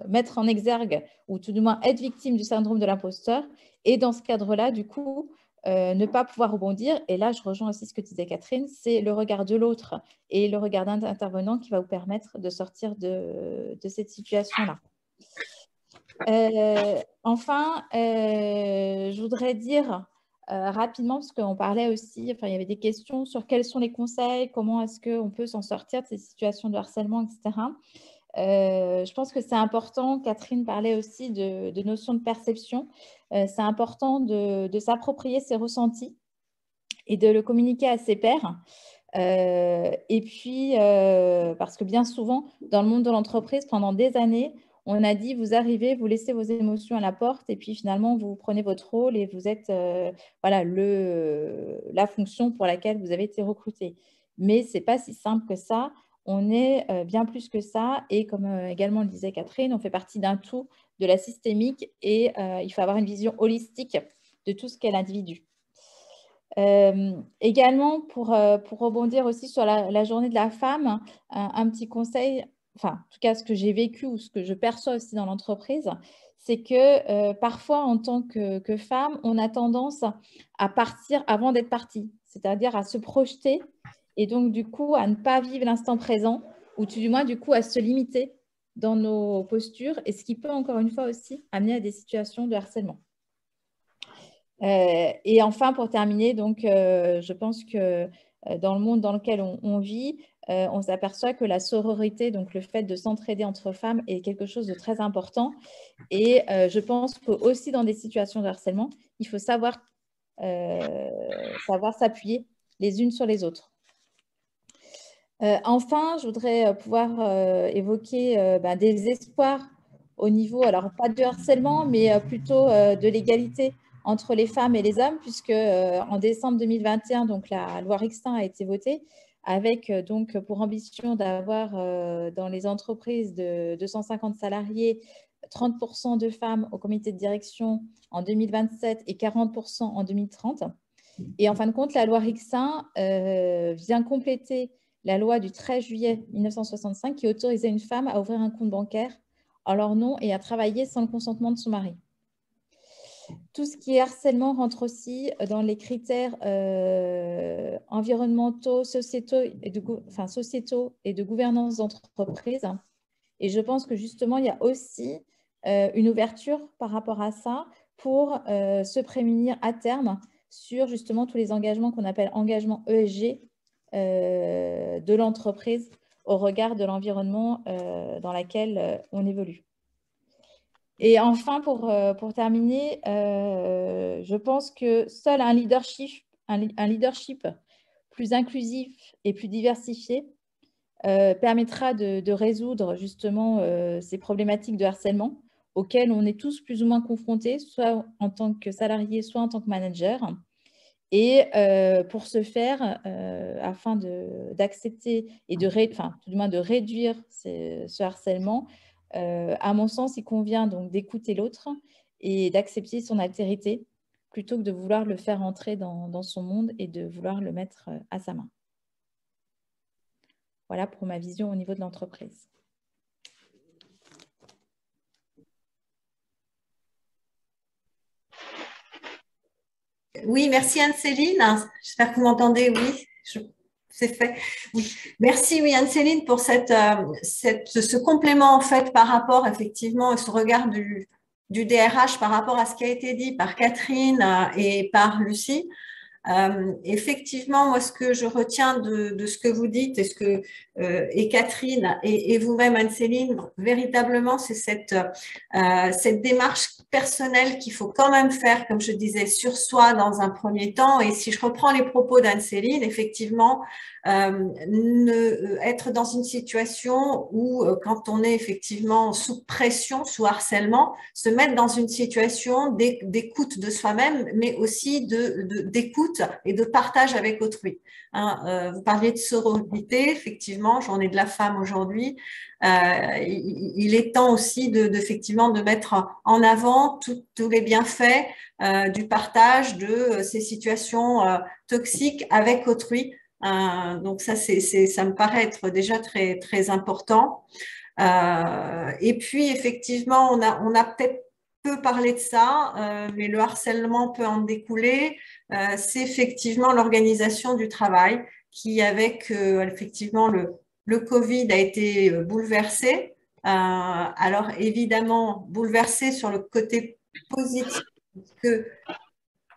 mettre en exergue, ou tout du moins être victime du syndrome de l'imposteur. Et dans ce cadre-là, du coup, ne pas pouvoir rebondir. Et là, je rejoins aussi ce que disait Catherine, c'est le regard de l'autre et le regard d'un intervenant qui va vous permettre de sortir de cette situation-là. Enfin, je voudrais dire rapidement, parce qu'on parlait aussi, enfin, il y avait des questions sur quels sont les conseils, comment est-ce qu'on peut s'en sortir de ces situations de harcèlement, etc. Je pense que c'est important, Catherine parlait aussi de notions de perception, c'est important de s'approprier ses ressentis et de le communiquer à ses pairs. Et puis, parce que bien souvent, dans le monde de l'entreprise, pendant des années, on a dit, vous arrivez, vous laissez vos émotions à la porte, et puis finalement, vous prenez votre rôle et vous êtes voilà, la fonction pour laquelle vous avez été recruté. Mais ce n'est pas si simple que ça. On est bien plus que ça. Et comme également le disait Catherine, on fait partie d'un tout, de la systémique, et il faut avoir une vision holistique de tout ce qu'est l'individu. Également, pour rebondir aussi sur la journée de la femme, un petit conseil, enfin, en tout cas, ce que j'ai vécu ou ce que je perçois aussi dans l'entreprise, c'est que parfois, en tant que femme, on a tendance à partir avant d'être partie. c'est-à-dire à se projeter et donc du coup à ne pas vivre l'instant présent ou tout du moins du coup à se limiter dans nos postures et ce qui peut encore une fois aussi amener à des situations de harcèlement. Et enfin, pour terminer, donc, je pense que dans le monde dans lequel on vit, on s'aperçoit que la sororité, donc le fait de s'entraider entre femmes, est quelque chose de très important. Et je pense qu'aussi dans des situations de harcèlement, il faut savoir s'appuyer les unes sur les autres. Enfin, je voudrais pouvoir évoquer des espoirs au niveau, alors pas de harcèlement, mais plutôt de l'égalité entre les femmes et les hommes, puisque en décembre 2021, donc la loi Rixain a été votée, avec donc pour ambition d'avoir dans les entreprises de 250 salariés 30% de femmes au comité de direction en 2027 et 40% en 2030. Et en fin de compte, la loi Rixain vient compléter la loi du 13 juillet 1965 qui autorisait une femme à ouvrir un compte bancaire en leur nom et à travailler sans le consentement de son mari. Tout ce qui est harcèlement rentre aussi dans les critères environnementaux, sociétaux et de gouvernance d'entreprise. Et je pense que justement, il y a aussi une ouverture par rapport à ça pour se prémunir à terme sur justement tous les engagements qu'on appelle engagements ESG de l'entreprise au regard de l'environnement dans lequel on évolue. Et enfin, pour terminer, je pense que seul un leadership plus inclusif et plus diversifié permettra de résoudre justement ces problématiques de harcèlement auxquelles on est tous plus ou moins confrontés, soit en tant que salarié, soit en tant que manager. Et pour ce faire, afin d'accepter et tout du moins de réduire ce harcèlement, à mon sens, il convient donc d'écouter l'autre et d'accepter son altérité plutôt que de vouloir le faire entrer dans son monde et de vouloir le mettre à sa main. Voilà pour ma vision au niveau de l'entreprise. Oui, merci Anne-Céline. J'espère que vous m'entendez. Oui, c'est fait. Oui. Merci oui, Anne-Céline pour ce complément en fait par rapport effectivement à ce regard du DRH par rapport à ce qui a été dit par Catherine et par Lucie. Effectivement, moi, ce que je retiens de ce que vous dites et Catherine et vous-même, Anne-Céline, véritablement, c'est cette démarche personnelle qu'il faut quand même faire, comme je disais, sur soi dans un premier temps. Et si je reprends les propos d'Anne-Céline, effectivement, être dans une situation où, quand on est effectivement sous pression, sous harcèlement, se mettre dans une situation d'écoute de soi-même, mais aussi d'écoute et de partage avec autrui. Vous parliez de sororité, effectivement, j'en ai de la femme aujourd'hui. Il est temps aussi effectivement de mettre en avant tous les bienfaits du partage de ces situations toxiques avec autrui. Donc ça me paraît être déjà très, très important. Et puis, effectivement, on a peut-être peu parlé de ça, mais le harcèlement peut en découler. C'est effectivement l'organisation du travail qui, avec effectivement le Covid, a été bouleversé. Alors, évidemment, bouleversé sur le côté positif, que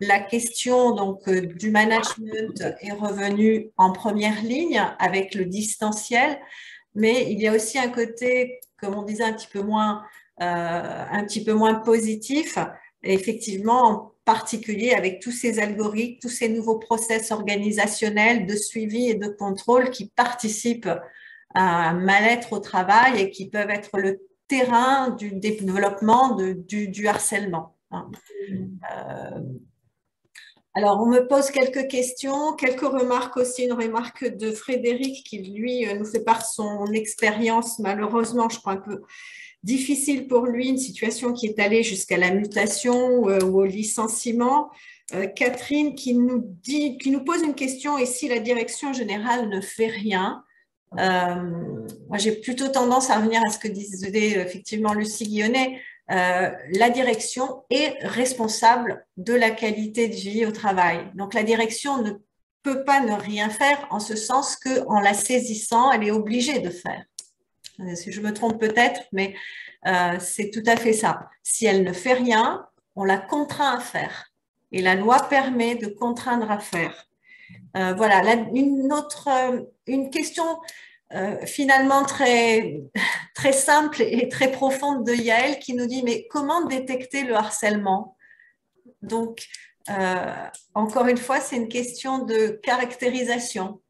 la question donc, du management est revenue en première ligne avec le distanciel, mais il y a aussi un côté, comme on disait, un petit peu moins positif, effectivement, en particulier avec tous ces algorithmes, tous ces nouveaux process organisationnels de suivi et de contrôle qui participent à un mal-être au travail et qui peuvent être le terrain du développement du harcèlement. Alors, on me pose quelques questions, quelques remarques aussi, une remarque de Frédéric qui, lui, nous fait part de son expérience, malheureusement, je crois un peu difficile pour lui, une situation qui est allée jusqu'à la mutation ou au licenciement. Catherine qui nous pose une question, et si la direction générale ne fait rien? Moi, j'ai plutôt tendance à revenir à ce que disait effectivement Lucie Guillonnet. La direction est responsable de la qualité de vie au travail. Donc, la direction ne peut pas ne rien faire en ce sens qu'en la saisissant, elle est obligée de faire. Si je me trompe peut-être, mais c'est tout à fait ça. Si elle ne fait rien, on la contraint à faire. Et la loi permet de contraindre à faire. Voilà, là, une question finalement très, très simple et très profonde de Yael qui nous dit, mais comment détecter le harcèlement? Donc, encore une fois, c'est une question de caractérisation.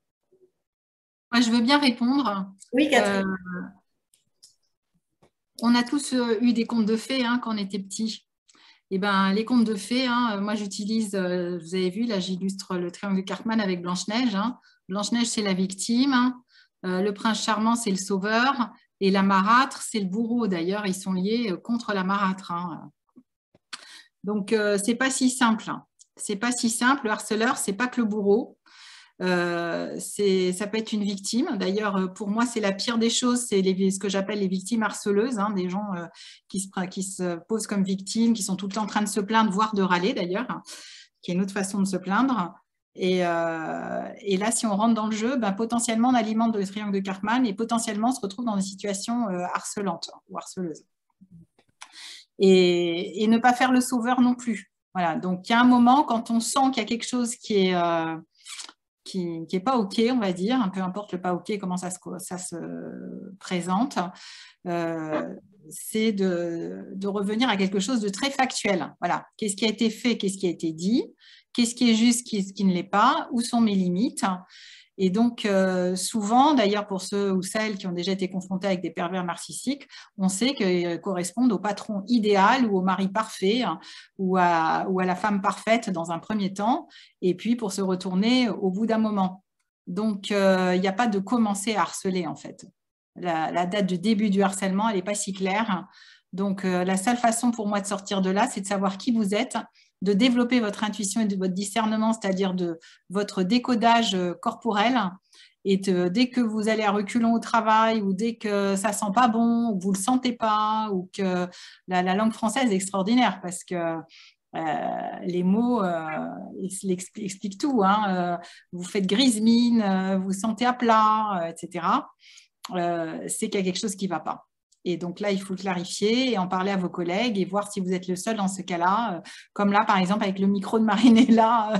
Moi, je veux bien répondre. Oui, Catherine. On a tous eu des contes de fées quand on était petits. Et ben, les contes de fées, moi j'utilise, vous avez vu, là j'illustre le triangle de Cartman avec Blanche-Neige. Blanche-Neige, c'est la victime. Le prince charmant, c'est le sauveur. Et la marâtre, c'est le bourreau. D'ailleurs, ils sont liés contre la marâtre. Donc, c'est pas si simple. C'est pas si simple. Le harceleur, c'est pas que le bourreau. Ça peut être une victime. D'ailleurs, pour moi, c'est la pire des choses. C'est ce que j'appelle les victimes harceleuses, des gens qui se posent comme victimes, qui sont tout le temps en train de se plaindre, voire de râler d'ailleurs, qui est une autre façon de se plaindre. Et là, si on rentre dans le jeu, potentiellement, on alimente le triangle de Cartman et potentiellement, on se retrouve dans des situations harcelantes ou harceleuses. Et ne pas faire le sauveur non plus. Voilà. Donc, il y a un moment, quand on sent qu'il y a quelque chose qui est pas OK, on va dire, peu importe le pas OK, comment ça se présente, c'est de revenir à quelque chose de très factuel. Voilà, qu'est-ce qui a été fait, qu'est-ce qui a été dit, qu'est-ce qui est juste, qu'est-ce qui ne l'est pas, où sont mes limites. Et donc, souvent, d'ailleurs, pour ceux ou celles qui ont déjà été confrontés avec des pervers narcissiques, on sait qu'ils correspondent au patron idéal ou au mari parfait ou à la femme parfaite dans un premier temps, et puis pour se retourner au bout d'un moment. Donc, il n'y a pas de commencer à harceler, en fait. La date de début du harcèlement, elle n'est pas si claire. Donc, la seule façon pour moi de sortir de là, c'est de savoir qui vous êtes, de développer votre intuition et de votre discernement, c'est-à-dire de votre décodage corporel. Et dès que vous allez à reculons au travail ou dès que ça sent pas bon ou que vous le sentez pas ou que la langue française est extraordinaire parce que les mots expliquent tout. Vous faites grise mine, vous sentez à plat, etc. C'est qu'il y a quelque chose qui ne va pas. Et donc là, il faut clarifier et en parler à vos collègues et voir si vous êtes le seul dans ce cas-là. Comme là, par exemple, avec le micro de Marinella,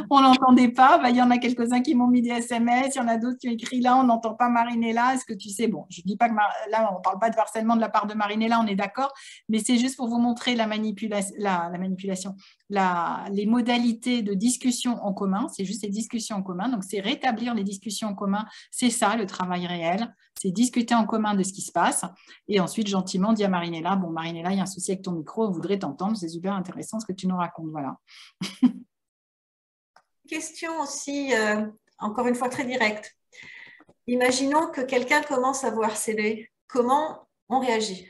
on l'entendait pas. Il y en a quelques-uns qui m'ont mis des SMS. Il y en a d'autres qui ont écrit là, on n'entend pas Marinella. Est-ce que tu sais? Bon, je ne dis pas que là, on ne parle pas de harcèlement de la part de Marinella, on est d'accord. Mais c'est juste pour vous montrer la manipulation, les modalités de discussion en commun. C'est juste les discussions en commun. Donc, c'est rétablir les discussions en commun. C'est ça, le travail réel. C'est discuter en commun de ce qui se passe. Et ensuite, gentiment, dire à Marinella, bon, Marinella, il y a un souci avec ton micro, on voudrait t'entendre, c'est super intéressant ce que tu nous racontes. Voilà. Question aussi, encore une fois, très directe. Imaginons que quelqu'un commence à vous harceler. Comment on réagit?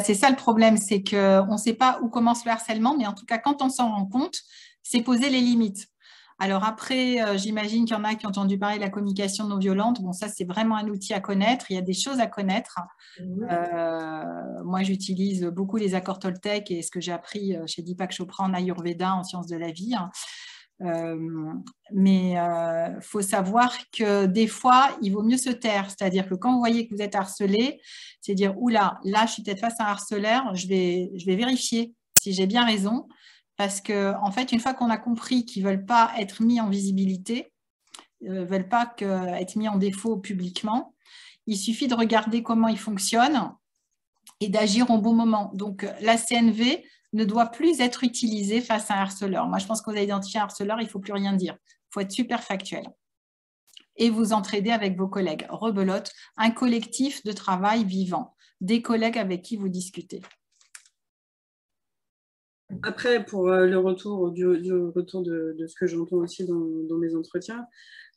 C'est ça le problème, c'est qu'on ne sait pas où commence le harcèlement, mais en tout cas, quand on s'en rend compte, c'est poser les limites. Alors après, j'imagine qu'il y en a qui ont entendu parler de la communication non violente. Bon, ça, c'est vraiment un outil à connaître. Il y a des choses à connaître. Moi, j'utilise beaucoup les accords Toltec et ce que j'ai appris chez Deepak Chopra en Ayurveda, en sciences de la vie. Mais faut savoir que des fois, il vaut mieux se taire. C'est-à-dire que quand vous voyez que vous êtes harcelé, c'est dire, oula, là, je suis peut-être face à un harceleur, je vais vérifier si j'ai bien raison. Parce qu'en fait, une fois qu'on a compris qu'ils ne veulent pas être mis en visibilité, ne veulent pas être mis en défaut publiquement, il suffit de regarder comment ils fonctionnent et d'agir au bon moment. Donc, la CNV ne doit plus être utilisée face à un harceleur. Moi, je pense que vous avez identifié un harceleur, il ne faut plus rien dire. Il faut être super factuel. Et vous entraider avec vos collègues. Rebelote, un collectif de travail vivant, des collègues avec qui vous discutez. Après, pour le retour du retour de ce que j'entends aussi dans mes entretiens,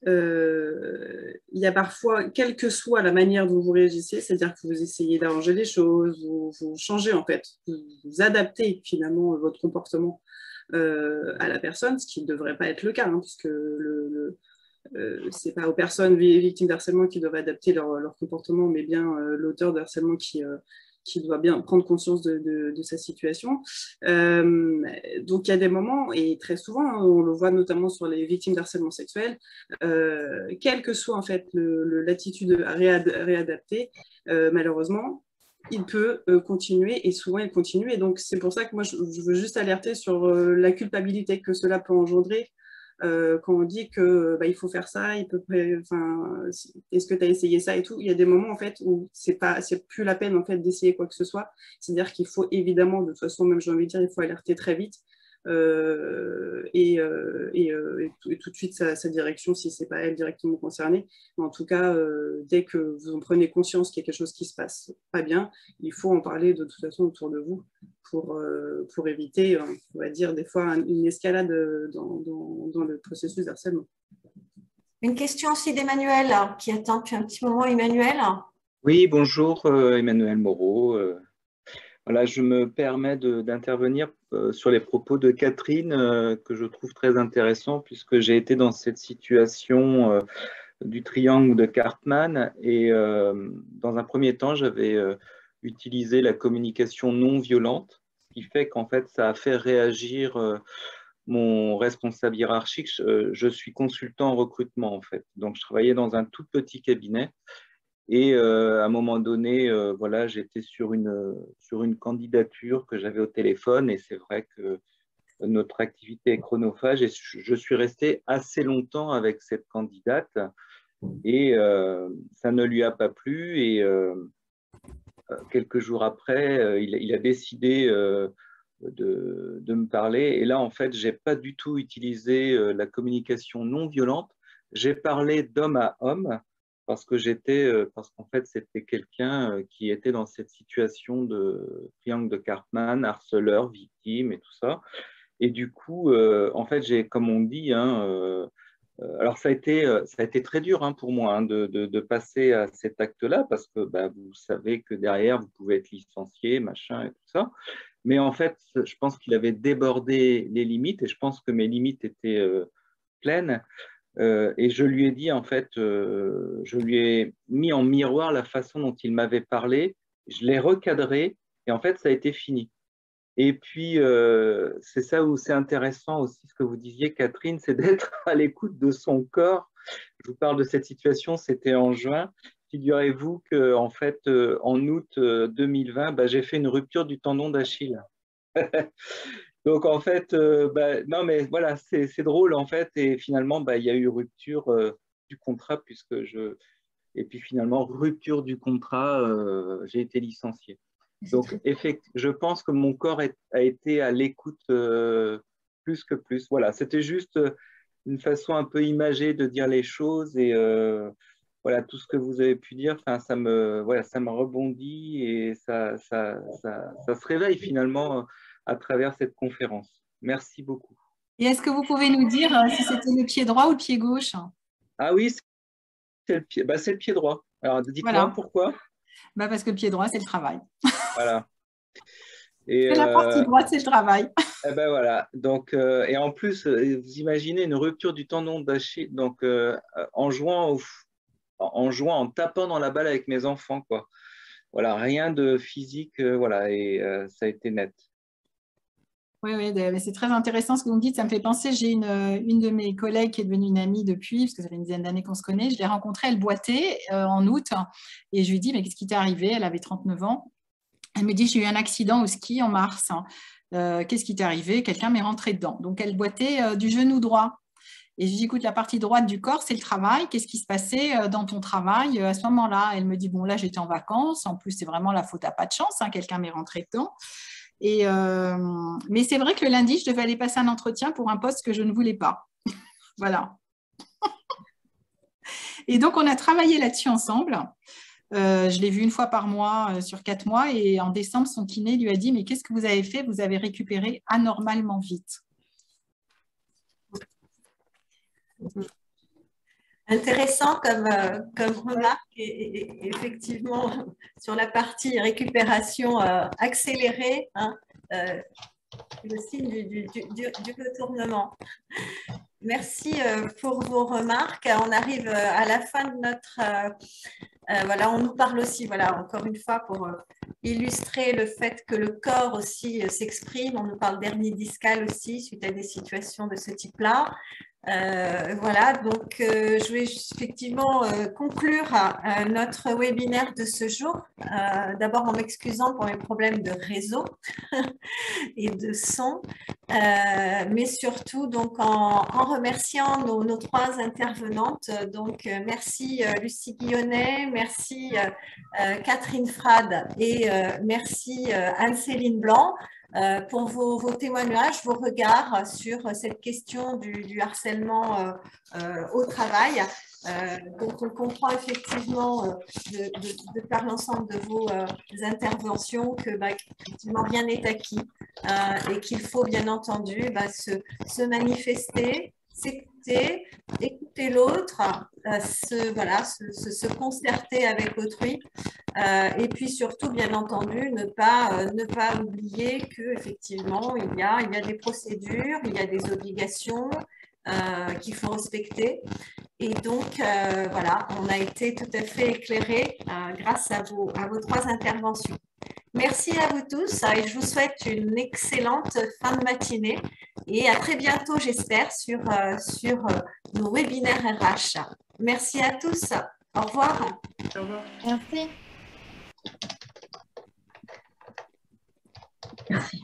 il y a parfois, quelle que soit la manière dont vous réagissez, c'est-à-dire que vous essayez d'arranger les choses, vous changez en fait, vous adaptez finalement votre comportement à la personne, ce qui ne devrait pas être le cas, puisque c'est pas aux personnes victimes d'harcèlement qui doivent adapter leur comportement, mais bien l'auteur de harcèlement qui qui doit bien prendre conscience de sa situation. Donc, il y a des moments, et très souvent, on le voit notamment sur les victimes d'harcèlement sexuel, quelle que soit en fait l'attitude réadaptée, malheureusement, il peut continuer, et souvent il continue. Et donc, c'est pour ça que moi, je veux juste alerter sur la culpabilité que cela peut engendrer quand on dit que il faut faire ça, est-ce que tu as essayé ça et tout. Il y a des moments en fait où c'est plus la peine en fait d'essayer quoi que ce soit. C'est-à-dire qu'il faut évidemment, de toute façon, même j'ai envie de dire, il faut alerter très vite et tout de suite sa direction si c'est pas elle directement concernée. Mais en tout cas, dès que vous en prenez conscience qu'il y a quelque chose qui se passe pas bien, il faut en parler de toute façon autour de vous pour éviter, on va dire, des fois une escalade dans le processus d'harcèlement. Une question aussi d'Emmanuel, qui attend depuis un petit moment. Emmanuel. Oui, bonjour, Emmanuel Moreau. Voilà, je me permets d'intervenir sur les propos de Catherine, que je trouve très intéressants, puisque j'ai été dans cette situation du triangle de Cartman, et dans un premier temps, j'avais utilisé la communication non violente, ce qui fait qu'en fait, ça a fait réagir mon responsable hiérarchique. Je suis consultant en recrutement, en fait. Donc, je travaillais dans un tout petit cabinet. Et à un moment donné, voilà, j'étais sur une candidature que j'avais au téléphone, et c'est vrai que notre activité est chronophage, et je suis resté assez longtemps avec cette candidate, et ça ne lui a pas plu, et quelques jours après, il a décidé de me parler, et là, en fait, je n'ai pas du tout utilisé la communication non violente, j'ai parlé d'homme à homme, parce qu'en fait, c'était quelqu'un qui était dans cette situation de triangle de Cartman, harceleur, victime et tout ça. Et du coup, en fait, comme on dit, alors ça a été très dur pour moi de passer à cet acte-là, parce que vous savez que derrière, vous pouvez être licencié, machin et tout ça. Mais en fait, je pense qu'il avait débordé les limites, et je pense que mes limites étaient pleines. Et je lui ai dit, en fait, je lui ai mis en miroir la façon dont il m'avait parlé, je l'ai recadré, et en fait, ça a été fini. Et puis, c'est ça où c'est intéressant aussi, ce que vous disiez, Catherine, c'est d'être à l'écoute de son corps. Je vous parle de cette situation, c'était en juin. Figurez-vous qu'en fait, en août 2020, j'ai fait une rupture du tendon d'Achille. Donc, en fait, non, mais voilà, c'est drôle, en fait. Et finalement, il y a eu rupture du contrat, et puis finalement, rupture du contrat, j'ai été licencié. Donc, je pense que mon corps a été à l'écoute plus que plus. Voilà, c'était juste une façon un peu imagée de dire les choses, et voilà, tout ce que vous avez pu dire, ça me rebondit, et ça se réveille finalement à travers cette conférence. Merci beaucoup. Et est-ce que vous pouvez nous dire si c'était le pied droit ou le pied gauche? Ah oui, c'est le pied droit. Alors, dites-moi pourquoi. Parce que le pied droit, c'est le travail. Voilà. Et la partie droite, c'est le travail. Et voilà. Donc, et en plus, vous imaginez une rupture du tendon d'Achille, donc en jouant, en tapant dans la balle avec mes enfants, quoi. Voilà, rien de physique, voilà, et ça a été net. Oui, c'est très intéressant ce que vous me dites. Ça me fait penser, j'ai une de mes collègues qui est devenue une amie depuis, parce que ça fait une dizaine d'années qu'on se connaît. Je l'ai rencontrée, elle boitait en août, et je lui ai dit, mais qu'est-ce qui t'est arrivé? Elle avait 39 ans. Elle me dit, j'ai eu un accident au ski en mars. Qu'est-ce qui t'est arrivé? Quelqu'un m'est rentré dedans. Donc, elle boitait du genou droit. Et je lui dis, écoute, la partie droite du corps, c'est le travail. Qu'est-ce qui se passait dans ton travail à ce moment-là? Elle me dit, bon, là, j'étais en vacances. En plus, c'est vraiment la faute à pas de chance. Quelqu'un m'est rentré dedans. Mais c'est vrai que le lundi, je devais aller passer un entretien pour un poste que je ne voulais pas. Voilà. Et donc, on a travaillé là-dessus ensemble. Je l'ai vu une fois par mois sur 4 mois. Et en décembre, son kiné lui a dit, mais qu'est-ce que vous avez fait? Vous avez récupéré anormalement vite. Intéressant comme remarque, et effectivement sur la partie récupération accélérée, le signe du retournement. Merci pour vos remarques. On arrive à la fin de Voilà, on nous parle aussi, voilà, encore une fois, pour illustrer le fait que le corps aussi s'exprime. On nous parle d'hernie discale aussi, suite à des situations de ce type-là. Voilà, donc je vais effectivement conclure notre webinaire de ce jour. D'abord en m'excusant pour mes problèmes de réseau et de son, mais surtout donc en remerciant nos trois intervenantes. Donc merci Lucie Guillonnet, merci Catherine Frade et merci Anne-Céline Blanc. Pour vos témoignages, vos regards sur cette question du harcèlement au travail. Donc, on comprend effectivement de par l'ensemble de vos interventions que effectivement rien n'est acquis et qu'il faut bien entendu se manifester, s'écouter, écouter l'autre, se concerter avec autrui. Et puis surtout, bien entendu, ne pas oublier qu'effectivement, il y a des procédures, il y a des obligations qu'il faut respecter. Et donc, voilà, on a été tout à fait éclairés grâce à vos trois interventions. Merci à vous tous et je vous souhaite une excellente fin de matinée et à très bientôt, j'espère, sur nos webinaires RH. Merci à tous. Au revoir. Au revoir. Merci. Merci.